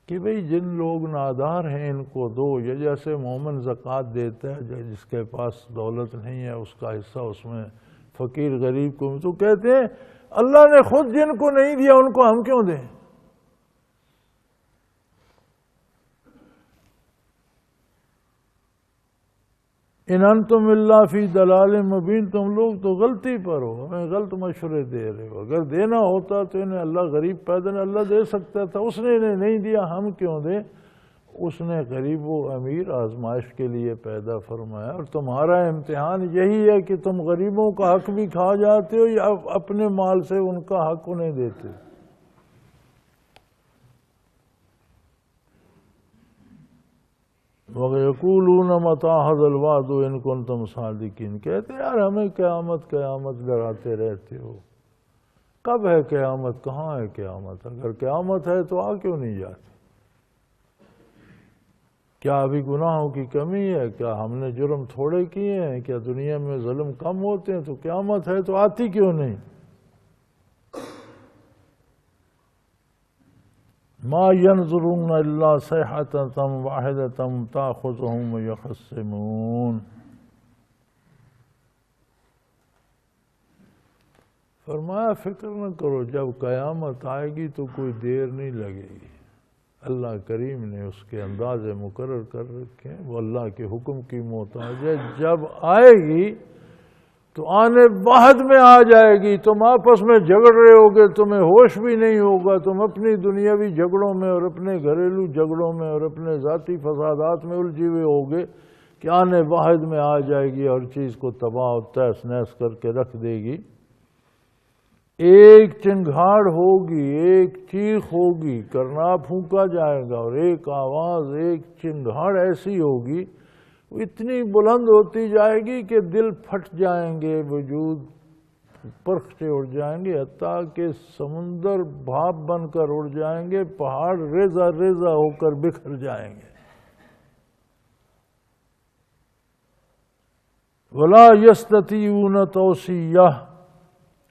کہ بھئی جن لوگ نادار ہیں ان کو دو، یا جیسے مومن زکوٰۃ دیتا ہے، جس کے پاس دولت نہیں ہے اس کا حصہ اس میں فقیر غریب کو، تو کہتے ہیں اللہ نے خود جن کو نہیں دیا ان کو ہم کیوں دیں۔ ان انتم الا فی ضلال مبین، تم لوگ تو غلطی پر ہو، ہمیں غلط مشورے دے رہے ہو۔ اگر دینا ہوتا تو انہیں اللہ غریب پیدا نہیں، اللہ دے سکتا تھا، اس نے انہیں نہیں دیا، ہم کیوں دیں۔ اس نے غریب و امیر آزمائش کے لیے پیدا فرمایا، اور تمہارا امتحان یہی ہے کہ تم غریبوں کا حق بھی کھا جاتے ہو یا اپنے مال سے ان کا حق انہیں دیتے ہو۔ وَيَقُولُونَ مَتَىٰ هَٰذَا الْوَعْدُ إِن كُنتُمْ صَادِقِينَ، کہتے ہیں یار ہمیں قیامت ڈراتے رہتے ہو، کب ہے قیامت، کہاں ہے قیامت، اگر قیامت ہے تو آ کیوں نہیں جاتی، کیا ابھی گناہوں کی کمی ہے، کیا ہم نے جرم تھوڑے کیے ہیں، کیا دنیا میں ظلم کم ہوتے ہیں، تو قیامت ہے تو آتی کیوں نہیں۔ ما ينظرون الا صيحة واحدة تأخذهم يخصمون، فرمایا فکر نہ کرو، جب قیامت آئے گی تو کوئی دیر نہیں لگے گی، اللہ کریم نے اس کے انداز مقرر کر رکھے ہیں، وہ اللہ کے حکم کی محتاج ہے، جب آئے گی تو آنے واحد میں آ جائے گی، تم آپس میں جھگڑ رہے ہوگے، تمہیں ہوش بھی نہیں ہوگا، تم اپنی دنیاوی جھگڑوں میں اور اپنے گھریلو جھگڑوں میں اور اپنے ذاتی فسادات میں الجھے ہوئے ہوگے، کہ آنے واحد میں آ جائے گی اور چیز کو تباہ و تہس نہس کر کے رکھ دے گی۔ ایک چنگھاڑ ہوگی، ایک چیخ ہوگی، کرنا پھونکا جائے گا، اور ایک آواز، ایک چنگھاڑ ایسی ہوگی وہ اتنی بلند ہوتی جائے گی کہ دل پھٹ جائیں گے، وجود پرخ سے اڑ جائیں گے، حتیٰ کہ سمندر بھاپ بن کر اڑ جائیں گے، پہاڑ ریزہ ریزہ ہو کر بکھر جائیں گے۔ وَلَا يَسْتَطِيعُونَ تَوْصِيَّةً،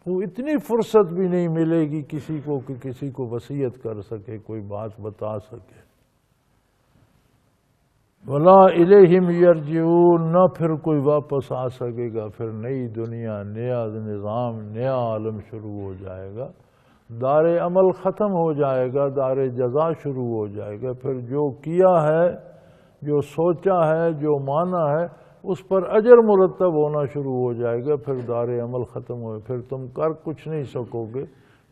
وہ اتنی فرصت بھی نہیں ملے گی کسی کو کہ کسی کو وصیت کر سکے، کوئی بات بتا سکے۔ وَلَا إِلَيْهِمْ يَرْجِعُونَ، نہ پھر کوئی واپس آ سکے گا، پھر نئی دنیا، نیا نظام، نیا عالم شروع ہو جائے گا، دار عمل ختم ہو جائے گا، دار جزا شروع ہو جائے گا، پھر جو کیا ہے، جو سوچا ہے، جو مانا ہے، اس پر اجر مرتب ہونا شروع ہو جائے گا، پھر دار عمل ختم ہوئے، پھر تم کر کچھ نہیں سکو گے،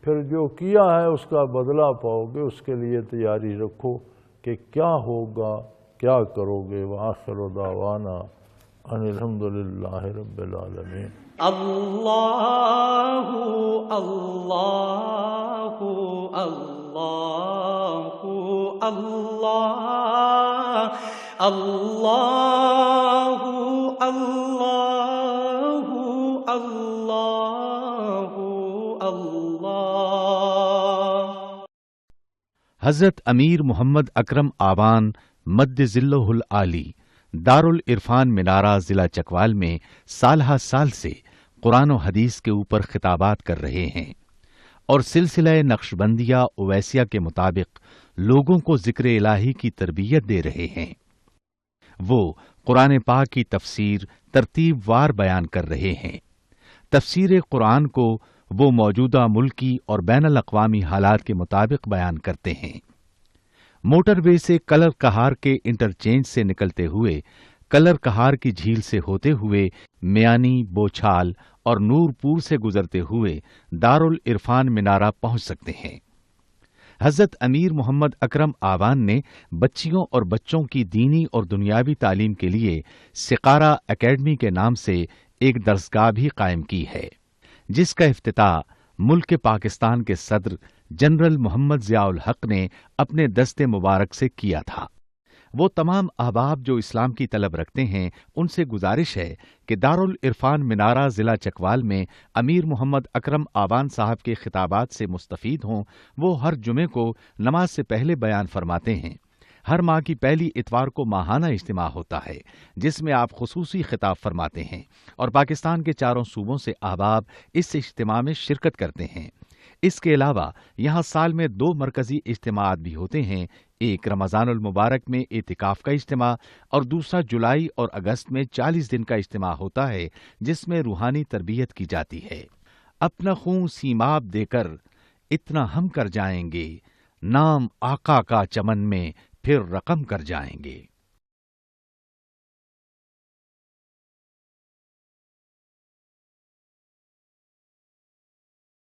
پھر جو کیا ہے اس کا بدلہ پاؤ گے، اس کے لیے تیاری رکھو کہ کیا ہوگا، کیا کرو گے۔ وآخر دعوانا ان الحمدللہ رب العالمین۔ اللہ اللہ اللہ اللہ اللہ اللہ اللہ اللہ۔ حضرت امیر محمد اکرم آوان مد ظلہ العالی دارالعرفان منارہ ضلع چکوال میں سالہ سال سے قرآن و حدیث کے اوپر خطابات کر رہے ہیں اور سلسلہ نقشبندیہ اویسیہ کے مطابق لوگوں کو ذکر الہی کی تربیت دے رہے ہیں۔ وہ قرآن پاک کی تفسیر ترتیب وار بیان کر رہے ہیں۔ تفسیر قرآن کو وہ موجودہ ملکی اور بین الاقوامی حالات کے مطابق بیان کرتے ہیں۔ موٹر وے سے کلر کہار کے انٹرچینج سے نکلتے ہوئے، کلر کہار کی جھیل سے ہوتے ہوئے، میانی، بوچھال اور نور پور سے گزرتے ہوئے دارالعرفان منارہ پہنچ سکتے ہیں۔ حضرت امیر محمد اکرم آوان نے بچیوں اور بچوں کی دینی اور دنیاوی تعلیم کے لیے سقارہ اکیڈمی کے نام سے ایک درسگاہ بھی قائم کی ہے، جس کا افتتاح ملک پاکستان کے صدر جنرل محمد ضیاء الحق نے اپنے دست مبارک سے کیا تھا۔ وہ تمام احباب جو اسلام کی طلب رکھتے ہیں ان سے گزارش ہے کہ دارالعرفان منارہ ضلع چکوال میں امیر محمد اکرم آوان صاحب کے خطابات سے مستفید ہوں۔ وہ ہر جمعے کو نماز سے پہلے بیان فرماتے ہیں۔ ہر ماہ کی پہلی اتوار کو ماہانہ اجتماع ہوتا ہے جس میں آپ خصوصی خطاب فرماتے ہیں اور پاکستان کے چاروں صوبوں سے احباب اس اجتماع میں شرکت کرتے ہیں۔ اس کے علاوہ یہاں سال میں 2 مرکزی اجتماعات بھی ہوتے ہیں، ایک رمضان المبارک میں اعتکاف کا اجتماع اور دوسرا جولائی اور اگست میں 40 دن کا اجتماع ہوتا ہے جس میں روحانی تربیت کی جاتی ہے۔ اپنا خون سیماب دے کر اتنا ہم کر جائیں گے، نام آقا کا چمن میں پھر رقم کر جائیں گے۔